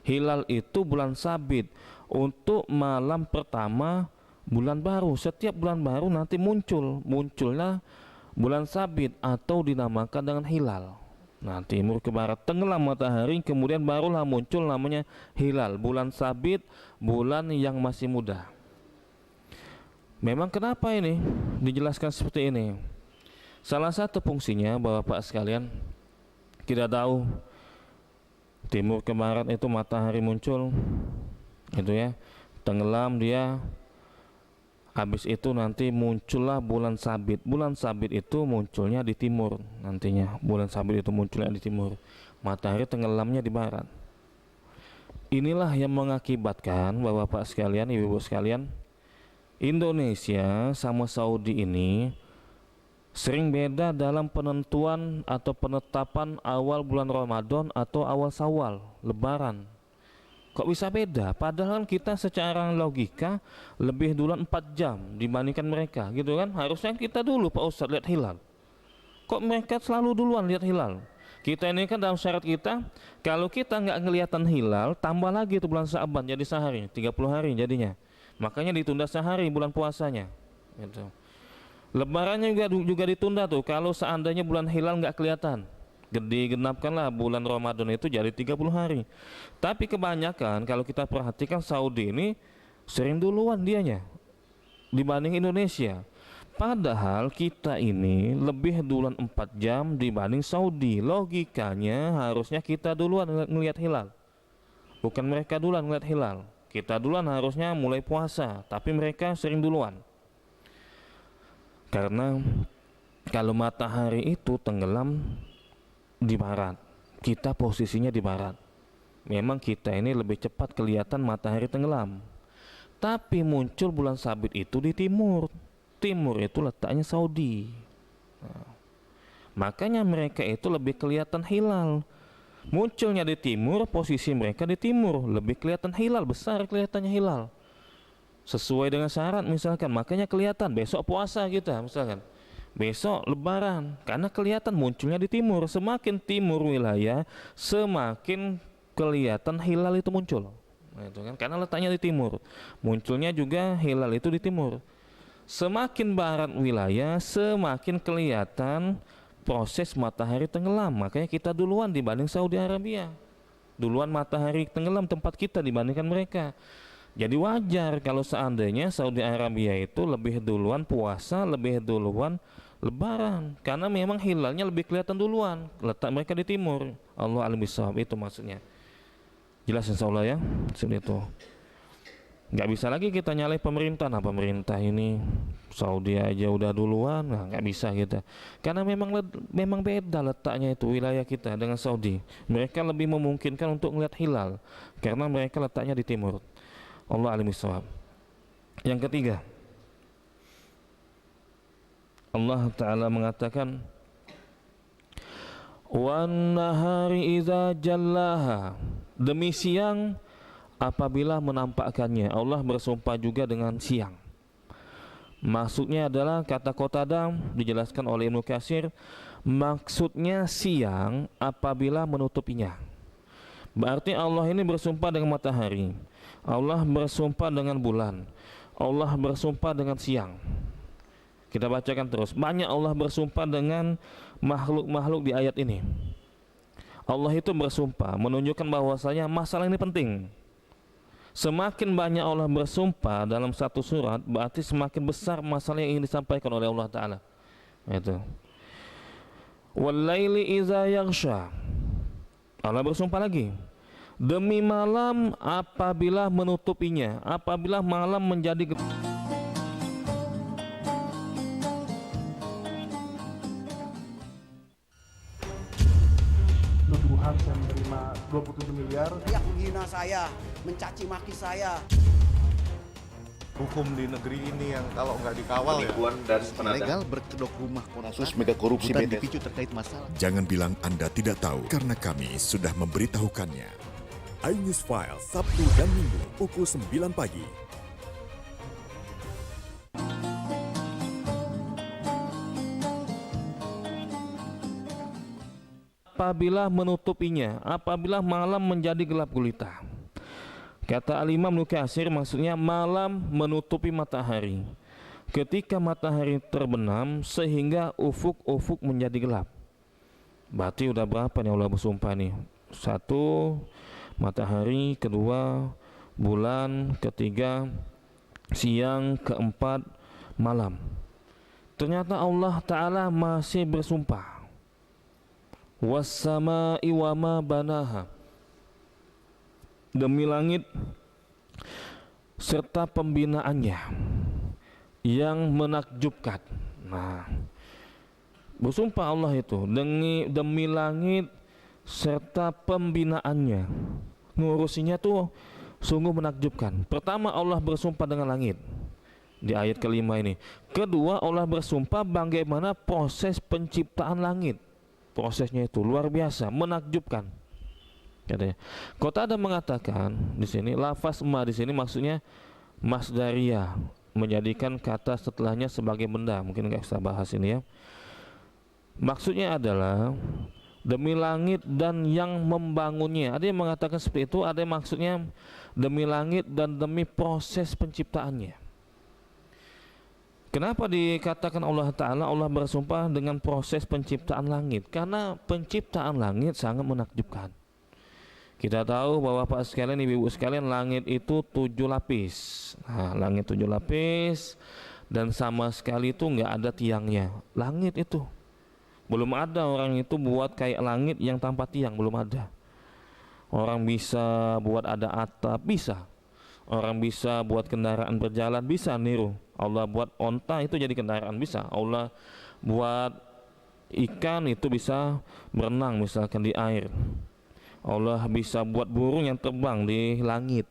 O: Hilal itu bulan sabit untuk malam pertama bulan baru. Setiap bulan baru nanti munculnya bulan sabit atau dinamakan dengan hilal. Nah, timur ke barat tenggelam matahari, kemudian barulah muncul namanya hilal, bulan sabit, bulan yang masih muda. Memang kenapa ini dijelaskan seperti ini? Salah satu fungsinya Bapak sekalian, kita tahu timur ke barat itu matahari muncul, itu ya, tenggelam dia. Habis itu nanti muncullah bulan sabit. Bulan sabit itu munculnya di timur nantinya. Bulan sabit itu munculnya di timur. Matahari tenggelamnya di barat. Inilah yang mengakibatkan Bapak sekalian, Ibu-ibu sekalian, Indonesia sama Saudi ini sering beda dalam penentuan atau penetapan awal bulan Ramadan atau awal Syawal, Lebaran. Kok bisa beda? Padahal kita secara logika lebih duluan 4 jam dibandingkan mereka, gitu kan? Harusnya kita dulu Pak Ustadz lihat hilal. Kok mereka selalu duluan lihat hilal? Kita ini kan dalam syarat kita, kalau kita nggak kelihatan hilal, tambah lagi itu bulan Sa'ban jadi sehari, 30 hari jadinya. Makanya ditunda sehari bulan puasanya. Gitu. Lebarannya juga ditunda tuh, kalau seandainya bulan hilal nggak kelihatan. Digenapkanlah bulan Ramadan itu jadi 30 hari. Tapi kebanyakan kalau kita perhatikan Saudi ini sering duluan dianya dibanding Indonesia. Padahal kita ini lebih duluan 4 jam dibanding Saudi. Logikanya harusnya kita duluan ngelihat hilal, bukan mereka duluan ngelihat hilal. Kita duluan harusnya mulai puasa, tapi mereka sering duluan. Karena kalau matahari itu tenggelam di barat, kita posisinya di barat. Memang kita ini lebih cepat kelihatan matahari tenggelam. Tapi muncul bulan sabit itu di timur. Timur itu letaknya Saudi. Nah, makanya mereka itu lebih kelihatan hilal. Munculnya di timur, posisi mereka di timur, lebih kelihatan hilal, besar kelihatannya hilal. Sesuai dengan syarat misalkan, makanya kelihatan besok puasa kita misalkan. Besok Lebaran, karena kelihatan munculnya di timur. Semakin timur wilayah, semakin kelihatan hilal itu muncul. Nah, itu kan, karena letaknya di timur. Munculnya juga hilal itu di timur. Semakin barat wilayah, semakin kelihatan proses matahari tenggelam. Makanya kita duluan dibanding Saudi Arabia. Duluan matahari tenggelam tempat kita dibandingkan mereka. Jadi wajar kalau seandainya Saudi Arabia itu lebih duluan puasa, lebih duluan Lebaran, karena memang hilalnya lebih kelihatan duluan, letak mereka di timur. Allah alim bisawab, itu maksudnya. Jelas insyaallah ya, seperti itu. Nggak bisa lagi kita nyalain pemerintah. Nah, pemerintah ini Saudi aja udah duluan, nah nggak bisa kita. Karena memang beda letaknya itu wilayah kita dengan Saudi. Mereka lebih memungkinkan untuk melihat hilal karena mereka letaknya di timur. Allah alim bisawab. Yang ketiga, Allah Ta'ala mengatakan wan nahari idza jallaha, demi siang apabila menampakkannya. Allah bersumpah juga dengan siang. Maksudnya adalah kata Qatadah dijelaskan oleh Ibnu Katsir, maksudnya siang apabila menutupinya. Berarti Allah ini bersumpah dengan matahari, Allah bersumpah dengan bulan, Allah bersumpah dengan siang. Kita bacakan terus. Banyak Allah bersumpah dengan makhluk-makhluk di ayat ini. Allah itu bersumpah menunjukkan bahwasanya masalah ini penting. Semakin banyak Allah bersumpah dalam satu surat, berarti semakin besar masalah yang ingin disampaikan oleh Allah Ta'ala. Itu. Wal-laili idza yaghsha. Allah bersumpah lagi. Demi malam apabila menutupinya, apabila malam menjadi
P: tuduhan saya menerima 27 miliar.
S: Yang menghina saya, mencaci maki saya.
J: Hukum di negeri ini yang kalau nggak dikawal
U: penipuan dan
J: legal
U: berkedok rumah kasus mega korupsi dipicu terkait masalah.
G: Jangan bilang Anda tidak tahu karena kami sudah memberitahukannya. iNews File Sabtu dan Minggu pukul 9 pagi.
O: Apabila menutupinya, apabila malam menjadi gelap gulita. Kata Al-Imam Ibnu Katsir, maksudnya malam menutupi matahari. Ketika matahari terbenam sehingga ufuk-ufuk menjadi gelap. Berarti udah berapa nih Allah bersumpah nih? 1 matahari, 2 bulan, 3 siang, 4 malam. Ternyata Allah Ta'ala masih bersumpah, was-sama'i wa ma banaha, demi langit serta pembinaannya yang menakjubkan. Nah, bersumpah Allah itu demi langit serta pembinaannya, ngurusinya tuh sungguh menakjubkan. Pertama, Allah bersumpah dengan langit di ayat kelima ini. Kedua, Allah bersumpah bagaimana proses penciptaan langit. Prosesnya itu luar biasa, menakjubkan. Katanya. Qatada mengatakan di sini lafaz ma di sini maksudnya masdariyah, menjadikan kata setelahnya sebagai benda. Mungkin nggak usah bahas ini ya. Maksudnya adalah demi langit dan yang membangunnya. Ada yang mengatakan seperti itu, ada yang maksudnya demi langit dan demi proses penciptaannya. Kenapa dikatakan Allah Ta'ala Allah bersumpah dengan proses penciptaan langit? Karena penciptaan langit sangat menakjubkan. Kita tahu bahwa Pak sekalian, Ibu sekalian, langit itu 7 lapis. Nah, langit 7 lapis dan sama sekali itu nggak ada tiangnya. Langit itu belum ada orang itu buat kayak langit yang tanpa tiang, belum ada. Orang bisa buat ada atap, bisa. Orang bisa buat kendaraan berjalan, bisa niru. Allah buat onta itu jadi kendaraan, bisa. Allah buat ikan itu bisa berenang misalkan di air. Allah bisa buat burung yang terbang di langit.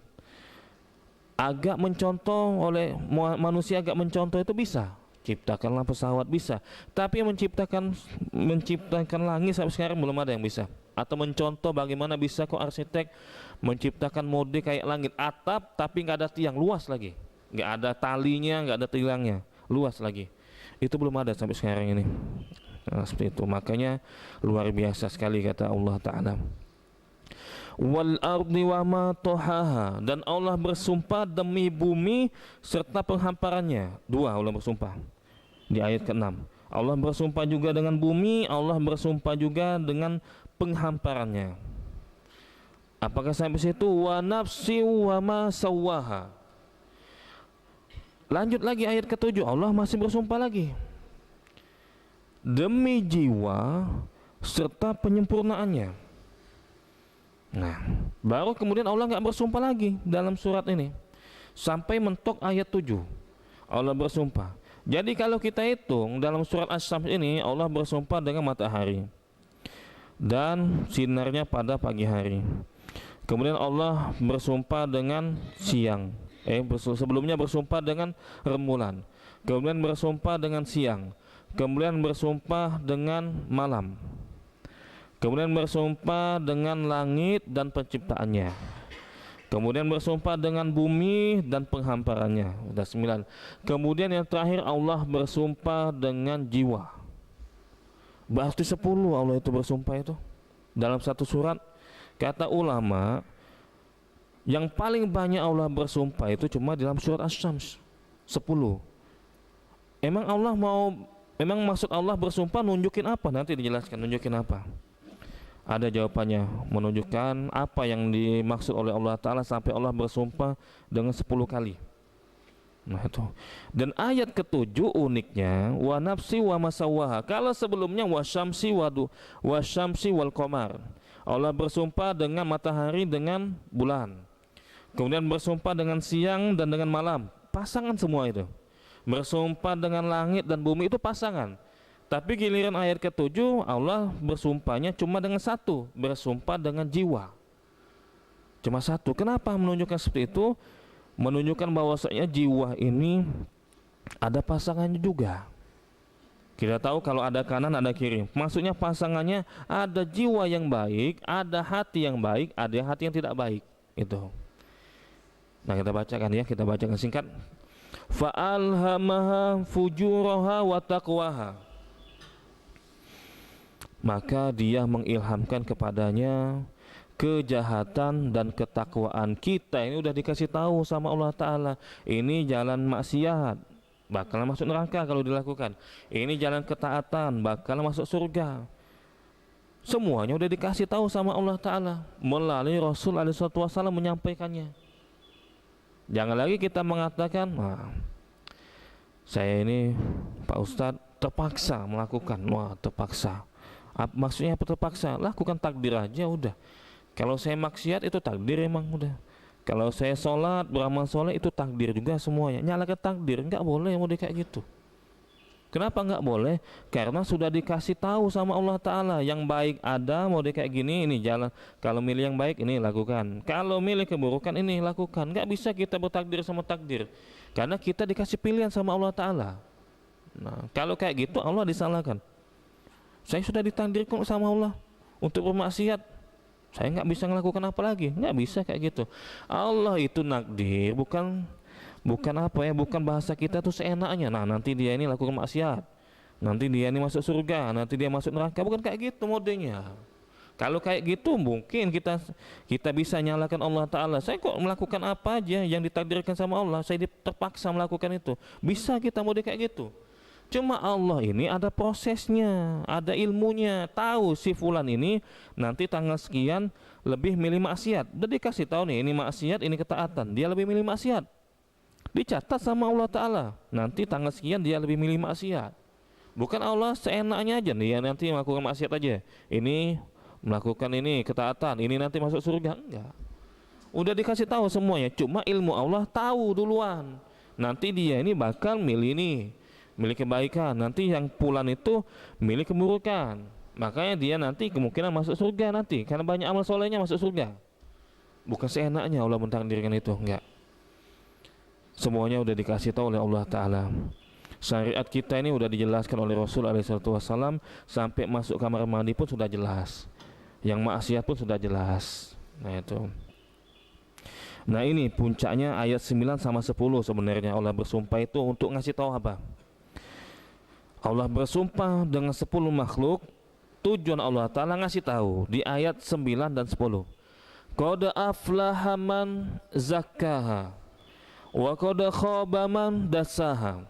O: Agak mencontoh oleh manusia, agak mencontoh itu bisa. Ciptakanlah pesawat, bisa. Tapi menciptakan langit sampai sekarang belum ada yang bisa. Atau mencontoh bagaimana bisa kok arsitek menciptakan mode kayak langit, atap tapi nggak ada tiang, luas lagi, nggak ada talinya, nggak ada tilangnya, luas lagi. Itu belum ada sampai sekarang ini. Nah, seperti itu. Makanya luar biasa sekali kata Allah Ta'ala. Wal ardi wa ma tohaha, dan Allah bersumpah demi bumi serta penghamparannya. Dua Allah bersumpah di ayat ke-6. Allah bersumpah juga dengan bumi, Allah bersumpah juga dengan penghamparannya. Apakah sampai situ? Wa nafsi wa ma sawaha. Lanjut lagi ayat ke-7, Allah masih bersumpah lagi demi jiwa serta penyempurnaannya. Nah, baru kemudian Allah nggak bersumpah lagi dalam surat ini sampai mentok ayat 7. Allah bersumpah. Jadi kalau kita hitung dalam surat Asy-Syams ini, Allah bersumpah dengan matahari dan sinarnya pada pagi hari. Kemudian Allah bersumpah dengan siang. Sebelumnya bersumpah dengan rembulan. Kemudian bersumpah dengan siang. Kemudian bersumpah dengan malam. Kemudian bersumpah dengan langit dan penciptaannya. Kemudian bersumpah dengan bumi dan penghamparannya. Sudah 9. Kemudian yang terakhir Allah bersumpah dengan jiwa. Berarti 10 Allah itu bersumpah itu dalam satu surat. Kata ulama, yang paling banyak Allah bersumpah itu cuma dalam surat Asy-Syams, 10. Emang maksud Allah bersumpah nunjukin apa? Nanti dijelaskan nunjukin apa. Ada jawabannya, menunjukkan apa yang dimaksud oleh Allah Ta'ala sampai Allah bersumpah dengan 10 kali. Nah itu. Dan ayat ke-7 uniknya, wa nafsi wa masawaha. Kalau sebelumnya wasyamsi wal qamar, Allah bersumpah dengan matahari dengan bulan. Kemudian bersumpah dengan siang dan dengan malam, pasangan semua itu. Bersumpah dengan langit dan bumi itu pasangan. Tapi giliran ayat ke-7 Allah bersumpahnya cuma dengan satu, bersumpah dengan jiwa. Cuma satu. Kenapa menunjukkan seperti itu? Menunjukkan bahwasanya jiwa ini ada pasangannya juga. Kita tahu kalau ada kanan ada kiri. Maksudnya pasangannya ada jiwa yang baik, ada hati yang baik, ada hati yang tidak baik. Itu. Nah kita bacakan ya, kita bacakan singkat. Fa'alhamaha fujuraha wa taqwaha. Maka dia mengilhamkan kepadanya kejahatan dan ketakwaan. Kita ini udah dikasih tahu sama Allah Ta'ala, ini jalan maksiat, bakal masuk neraka kalau dilakukan. Ini jalan ketaatan, bakal masuk surga. Semuanya udah dikasih tahu sama Allah Ta'ala melalui Rasul menyampaikannya. Jangan lagi kita mengatakan, saya ini Pak Ustadz terpaksa melakukan. Wah, terpaksa. Maksudnya apa terpaksa? Lakukan takdir aja udah. Kalau saya maksiat itu takdir emang udah. Kalau saya sholat, beramal soleh itu takdir juga semuanya. Nyalakan takdir, nggak boleh mau kayak gitu. Kenapa nggak boleh? Karena sudah dikasih tahu sama Allah Ta'ala, yang baik ada, mau kayak gini, ini jalan. Kalau milih yang baik, ini lakukan. Kalau milih keburukan, ini lakukan. Nggak bisa kita bertakdir sama takdir, karena kita dikasih pilihan sama Allah Ta'ala. Nah, kalau kayak gitu Allah disalahkan. Saya sudah ditakdirkan sama Allah untuk bermaksiat, saya nggak bisa melakukan apa lagi. Nggak bisa kayak gitu. Allah itu nakdir, bukan apa ya, bukan bahasa kita tuh seenaknya. Nah, nanti dia ini lakukan maksiat, nanti dia ini masuk surga, nanti dia masuk neraka. Bukan kayak gitu modenya. Kalau kayak gitu mungkin kita bisa nyalakan Allah Ta'ala. Saya kok melakukan apa aja yang ditakdirkan sama Allah, saya terpaksa melakukan itu. Bisa kita mode kayak gitu. Cuma Allah ini ada prosesnya, ada ilmunya. Tahu si fulan ini nanti tanggal sekian lebih milih maksiat. Udah dikasih tahu nih, ini maksiat, ini ketaatan, dia lebih milih maksiat. Dicatat sama Allah Ta'ala, nanti tanggal sekian dia lebih milih maksiat. Bukan Allah seenaknya aja, dia nanti melakukan maksiat aja, ini melakukan ini ketaatan, ini nanti masuk surga. Enggak, udah dikasih tahu semuanya. Cuma ilmu Allah tahu duluan, nanti dia ini bakal milih ini, milih kebaikan, nanti yang pulan itu milih keburukan. Makanya dia nanti kemungkinan masuk surga nanti, karena banyak amal solehnya masuk surga. Bukan seenaknya Allah mentakdirkan itu, enggak. Semuanya udah dikasih tahu oleh Allah Ta'ala. Syariat kita ini udah dijelaskan oleh Rasul SAW, sampai masuk kamar mandi pun sudah jelas, yang maksiat pun sudah jelas. Nah itu. Nah ini puncaknya ayat 9 sama 10 sebenarnya. Allah bersumpah itu untuk ngasih tahu apa? Allah bersumpah dengan 10 makhluk. Tujuan Allah Ta'ala ngasih tahu di ayat 9 dan 10. Qad aflaha man zakkaha wa qad khaba man dassaha.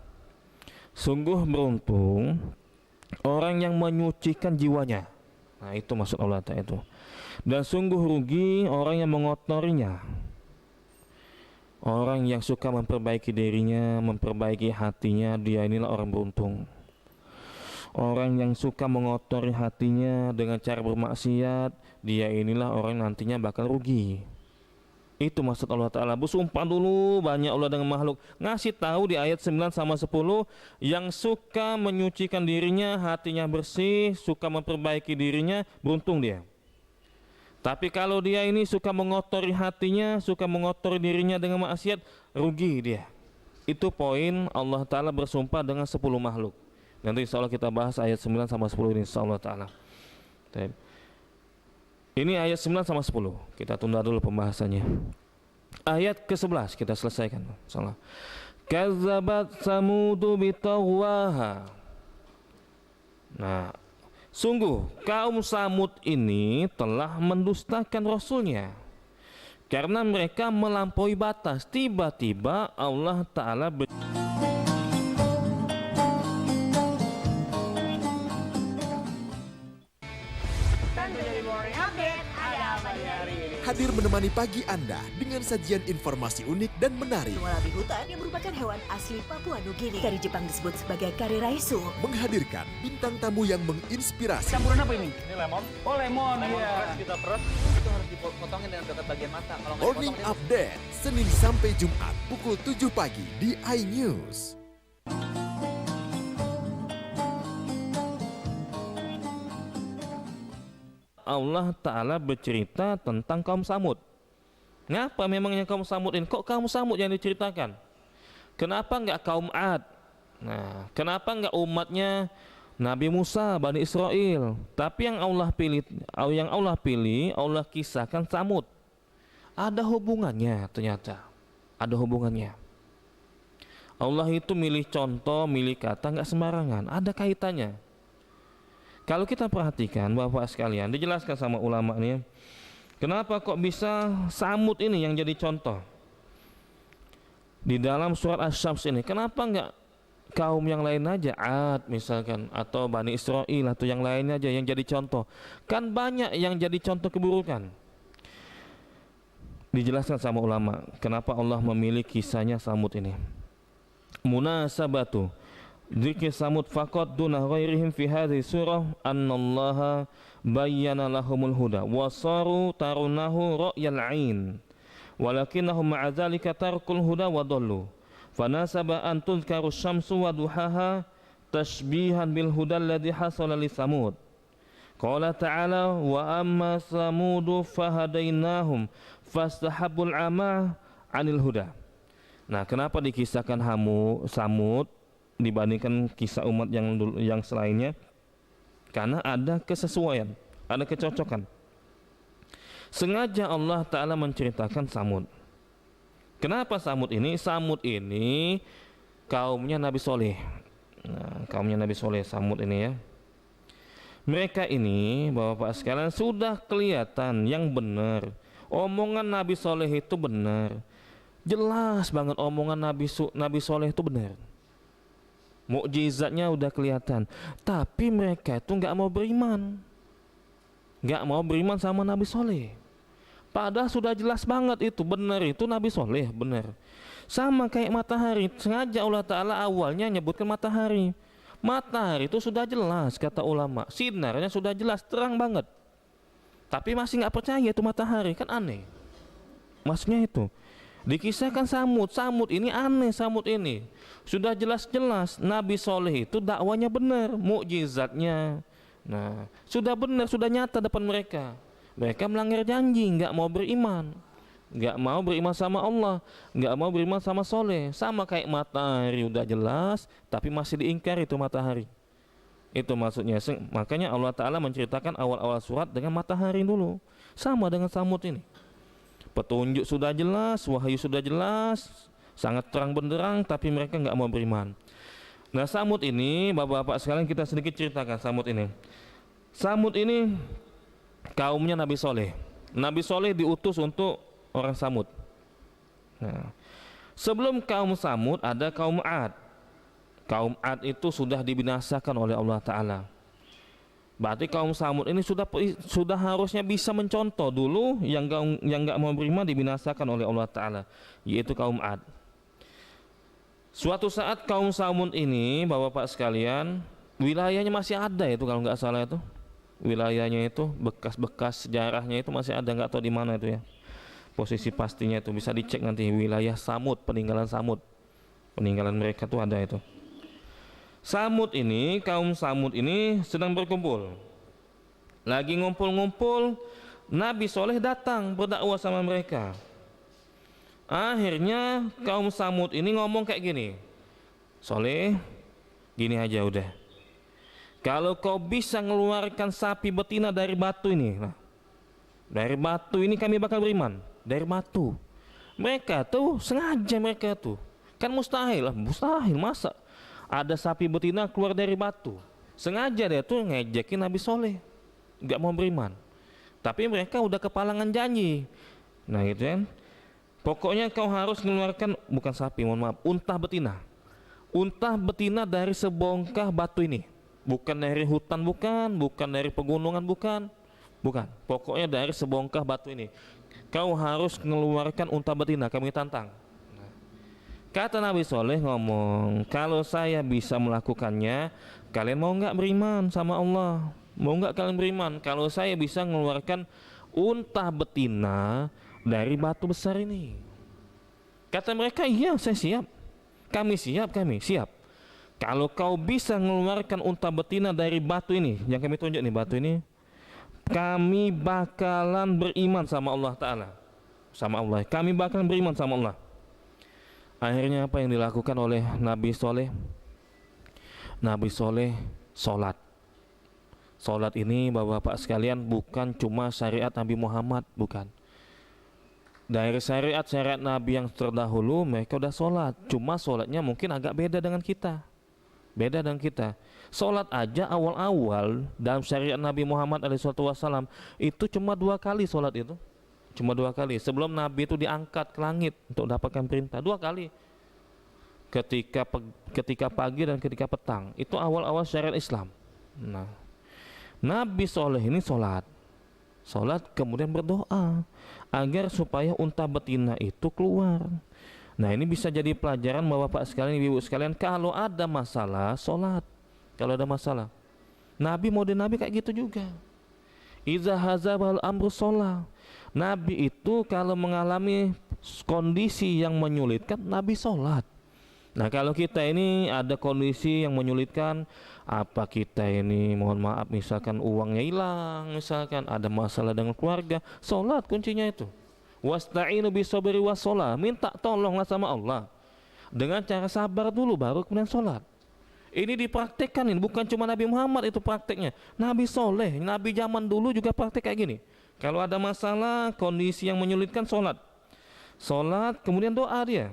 O: Sungguh beruntung orang yang menyucikan jiwanya. Nah itu maksud Allah Ta'ala itu. Dan sungguh rugi orang yang mengotorinya. Orang yang suka memperbaiki dirinya, memperbaiki hatinya, dia inilah orang beruntung. Orang yang suka mengotori hatinya dengan cara bermaksiat, dia inilah orang nantinya bakal rugi. Itu maksud Allah Ta'ala. Bersumpah dulu banyak Allah dengan makhluk. Ngasih tahu di ayat 9 sama 10, yang suka menyucikan dirinya, hatinya bersih, suka memperbaiki dirinya, beruntung dia. Tapi kalau dia ini suka mengotori hatinya, suka mengotori dirinya dengan maksiat, rugi dia. Itu poin Allah Ta'ala bersumpah dengan 10 makhluk. Nanti insya Allah kita bahas ayat 9 sama 10 ini insya Allah Ta'ala. Ini ayat 9 sama 10. Kita tunda dulu pembahasannya. Ayat ke-11 kita selesaikan. Insyaallah. Kazzabat Samudu bitagwaha. Nah, sungguh kaum Samud ini telah mendustakan Rasulnya, karena mereka melampaui batas. Tiba-tiba Allah Ta'ala
G: hadir menemani pagi Anda dengan sajian informasi unik dan menarik.
X: Wallaby hutan yang merupakan hewan asli Papua Nugini, dari Jepang disebut sebagai kariraisu,
G: menghadirkan bintang tamu yang menginspirasi.
L: Campuran apa ini? Ini lemon. Oh lemon, iya. Kita peras. Itu harus dipotongin dengan dekat bagian mata. Kalau nggak
G: Morning Update, Senin sampai Jumat pukul 7 pagi di iNews.
O: Allah Ta'ala bercerita tentang kaum Samud. Ngapa memangnya kaum Samud ini? Kok kaum Samud yang diceritakan? Kenapa enggak kaum Ad? Nah, kenapa enggak umatnya Nabi Musa, Bani Israel? Tapi yang Allah pilih, Allah kisahkan Samud. Ada hubungannya ternyata. Ada hubungannya. Allah itu milih contoh, milih kata enggak sembarangan. Ada kaitannya. Kalau kita perhatikan Bapak sekalian, dijelaskan sama ulama nih, kenapa kok bisa Samud ini yang jadi contoh di dalam surat Asy-Syams ini? Kenapa enggak kaum yang lain aja, Ad misalkan, atau Bani Israel atau yang lainnya aja yang jadi contoh? Kan banyak yang jadi contoh keburukan. Dijelaskan sama ulama kenapa Allah memilih kisahnya Samud ini. munasabatu dzikri samud faqat duna ghairihim fi hadhihi surah annallaha bayyana lahumul huda wa saru tarunahu ra'yal 'ain walakinnahum ma'a dzalika tarkul huda wa dhallu fanasaba an tuzkaru syamsu wa duhaha tashbihan bil huda alladhi hasala li samud. Qala ta'ala wa amma samudu fahadainahum fastahabbul 'ama 'anil huda. Nah, kenapa dikisahkan Samud dibandingkan kisah umat yang selainnya? Karena ada kesesuaian, ada kecocokan. Sengaja Allah Ta'ala menceritakan Samud. Kenapa Samud ini? Samud ini kaumnya Nabi Soleh. Nah, kaumnya Nabi Soleh, Samud ini ya. Mereka ini, Bapak-bapak sekalian, sudah kelihatan yang benar. Omongan Nabi Soleh itu benar. Jelas banget omongan Nabi Soleh itu benar. Mukjizatnya udah kelihatan. Tapi mereka itu nggak mau beriman. Nggak mau beriman sama Nabi Soleh. Padahal sudah jelas banget itu benar, itu Nabi Soleh benar. Sama kayak matahari. Sengaja Allah Ta'ala awalnya nyebutkan matahari. Matahari itu sudah jelas kata ulama, sinarnya sudah jelas, terang banget. Tapi masih nggak percaya itu matahari, kan aneh. Maksudnya itu dikisahkan Samud ini aneh. Samud ini sudah jelas-jelas Nabi Soleh itu dakwanya benar, mukjizatnya. Nah, sudah benar, sudah nyata depan mereka. Mereka melanggar janji, nggak mau beriman. Nggak mau beriman sama Allah, nggak mau beriman sama Soleh. Sama kayak matahari udah jelas, tapi masih diingkar itu matahari. Itu maksudnya. Makanya Allah Ta'ala menceritakan awal-awal surat dengan matahari dulu. Sama dengan Samud ini. Petunjuk sudah jelas, wahyu sudah jelas, sangat terang benderang, tapi mereka nggak mau beriman. Nah, Samud ini, Bapak-bapak sekalian, kita sedikit ceritakan Samud ini. Samud ini kaumnya Nabi Soleh. Nabi Soleh diutus untuk orang Samud. Nah, sebelum kaum Samud ada kaum Ad. Kaum Ad itu sudah dibinasakan oleh Allah Ta'ala. Berarti kaum Samud ini sudah harusnya bisa mencontoh dulu yang nggak mau beriman dibinasakan oleh Allah Ta'ala, yaitu kaum Ad. Suatu saat kaum Samud ini, Bapak-bapak sekalian, wilayahnya masih ada itu kalau nggak salah itu. Wilayahnya itu bekas-bekas sejarahnya itu masih ada, nggak tahu di mana itu ya. Posisi pastinya itu bisa dicek nanti, wilayah Samud, peninggalan Samud. Peninggalan mereka tuh ada itu. Samud ini, kaum Samud ini sedang berkumpul. Lagi ngumpul-ngumpul, Nabi Soleh datang berdakwah sama mereka. Akhirnya kaum Samud ini ngomong kayak gini, Soleh, gini aja udah. Kalau kau bisa ngeluarkan sapi betina dari batu ini, nah, dari batu ini kami bakal beriman. Dari batu. Mereka tuh sengaja mereka tuh. Kan mustahil lah, mustahil masa ada sapi betina keluar dari batu. Sengaja dia tuh ngejekin Nabi Soleh, nggak mau beriman. Tapi mereka udah kepalangan janji. Nah gitu kan. Pokoknya kau harus mengeluarkan, bukan sapi, mohon maaf, unta betina. Unta betina dari sebongkah batu ini. Bukan dari hutan, bukan dari pegunungan, bukan. Pokoknya dari sebongkah batu ini. Kau harus mengeluarkan unta betina, kami tantang. Kata Nabi Soleh ngomong, kalau saya bisa melakukannya, kalian mau nggak beriman sama Allah? Mau nggak kalian beriman kalau saya bisa mengeluarkan unta betina dari batu besar ini? Kata mereka, iya saya siap. Kami siap. Kalau kau bisa mengeluarkan unta betina dari batu ini, yang kami tunjuk nih batu ini, kami bakalan beriman sama Allah Ta'ala. Sama Allah, kami bakalan beriman sama Allah. Akhirnya apa yang dilakukan oleh Nabi Soleh? Nabi Soleh sholat. Sholat ini Bapak-bapak sekalian bukan cuma syariat Nabi Muhammad, bukan. Dari syariat Nabi yang terdahulu mereka udah sholat. Cuma sholatnya mungkin agak beda dengan kita. Sholat aja awal-awal dalam syariat Nabi Muhammad SAW itu cuma 2 kali sholat itu. Cuma 2 kali sebelum Nabi itu diangkat ke langit untuk dapatkan perintah, 2 kali. Ketika pagi dan ketika petang. Itu awal-awal syariat Islam. Nah, Nabi Soleh ini sholat kemudian berdoa agar supaya unta betina itu keluar. Nah ini bisa jadi pelajaran bapak-bapak sekalian, ibu sekalian, kalau ada masalah sholat, kalau ada masalah. Nabi model Nabi kayak gitu juga. Iza hazabal amru sholat. Nabi itu kalau mengalami kondisi yang menyulitkan, Nabi sholat. Nah kalau kita ini ada kondisi yang menyulitkan, apa kita ini mohon maaf misalkan uangnya hilang, misalkan ada masalah dengan keluarga, sholat kuncinya itu. Wasta'inu bisabri wassalah, minta tolonglah sama Allah dengan cara sabar dulu baru kemudian sholat. Ini dipraktekkan, ini bukan cuma Nabi Muhammad itu prakteknya, Nabi Soleh, Nabi zaman dulu juga praktek kayak gini. Kalau ada masalah kondisi yang menyulitkan, sholat, kemudian doa dia.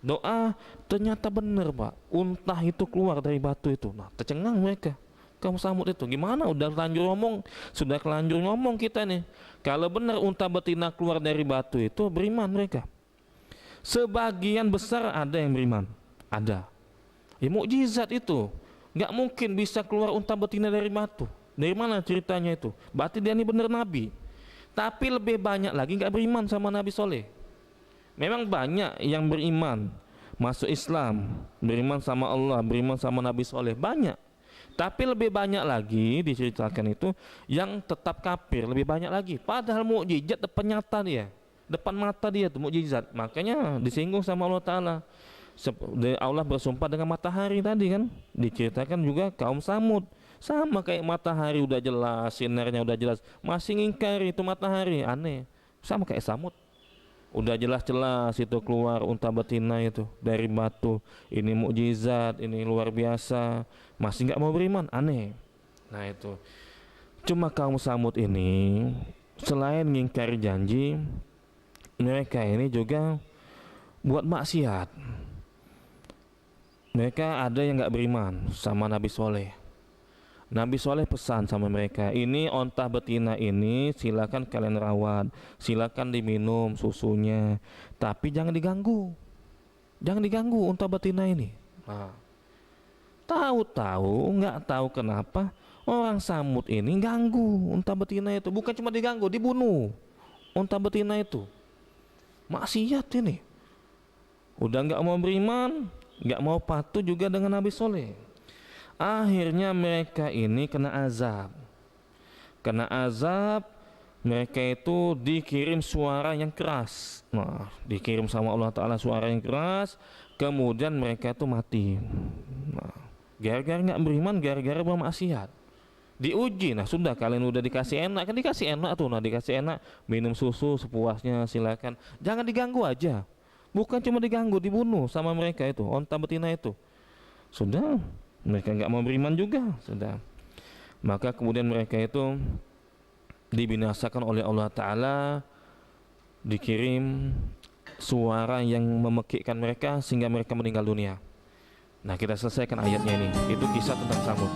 O: Doa, ternyata benar Pak, unta itu keluar dari batu itu. Nah tercengang mereka, kaum Samud itu gimana, udah sudah kelanjur ngomong kita nih, kalau benar unta betina keluar dari batu itu, beriman mereka. Sebagian besar ada yang beriman, ada. Ya mukjizat itu, nggak mungkin bisa keluar unta betina dari batu. Dari mana ceritanya itu? Berarti dia ini benar Nabi. Tapi lebih banyak lagi nggak beriman sama Nabi Soleh. Memang banyak yang beriman, masuk Islam, beriman sama Allah, beriman sama Nabi Soleh, banyak. Tapi lebih banyak lagi diceritakan itu yang tetap kafir, lebih banyak lagi. Padahal mukjizat depan nyata dia, depan mata dia tuh mukjizat. Makanya disinggung sama Allah Ta'ala. Allah bersumpah dengan matahari tadi kan, diceritakan juga kaum Samud. Sama kayak matahari udah jelas, sinarnya udah jelas, masih ngingkari itu matahari, aneh. Sama kayak Samud. Udah jelas-jelas itu keluar unta betina itu dari batu, ini mukjizat, ini luar biasa, masih nggak mau beriman, aneh. Nah itu cuma kaum Samud ini selain ngingkari janji, mereka ini juga buat maksiat. Mereka ada yang nggak beriman sama Nabi Soleh. Nabi Soleh pesan sama mereka, ini onta betina ini silakan kalian rawat, silakan diminum susunya, tapi jangan diganggu onta betina ini. Nah, tahu-tahu nggak tahu kenapa orang Samud ini ganggu onta betina itu, bukan cuma diganggu, dibunuh onta betina itu. Maksiat ini, udah nggak mau beriman, nggak mau patuh juga dengan Nabi Soleh. Akhirnya mereka ini kena azab, mereka itu dikirim suara yang keras. Nah, dikirim sama Allah Ta'ala suara yang keras, kemudian mereka itu mati. Nah, gara-gara nggak beriman, gara-gara bermaksiat. Diuji, nah sudah kalian udah dikasih enak, kan dikasih enak tuh, nah dikasih enak, minum susu sepuasnya silakan, jangan diganggu aja. Bukan cuma diganggu, dibunuh sama mereka itu, onta betina itu. Sudah, mereka nggak mau beriman juga, sudah. Maka kemudian mereka itu dibinasakan oleh Allah Ta'ala, dikirim suara yang memekikkan mereka sehingga mereka meninggal dunia. Nah kita selesaikan ayatnya ini, itu kisah tentang Samud.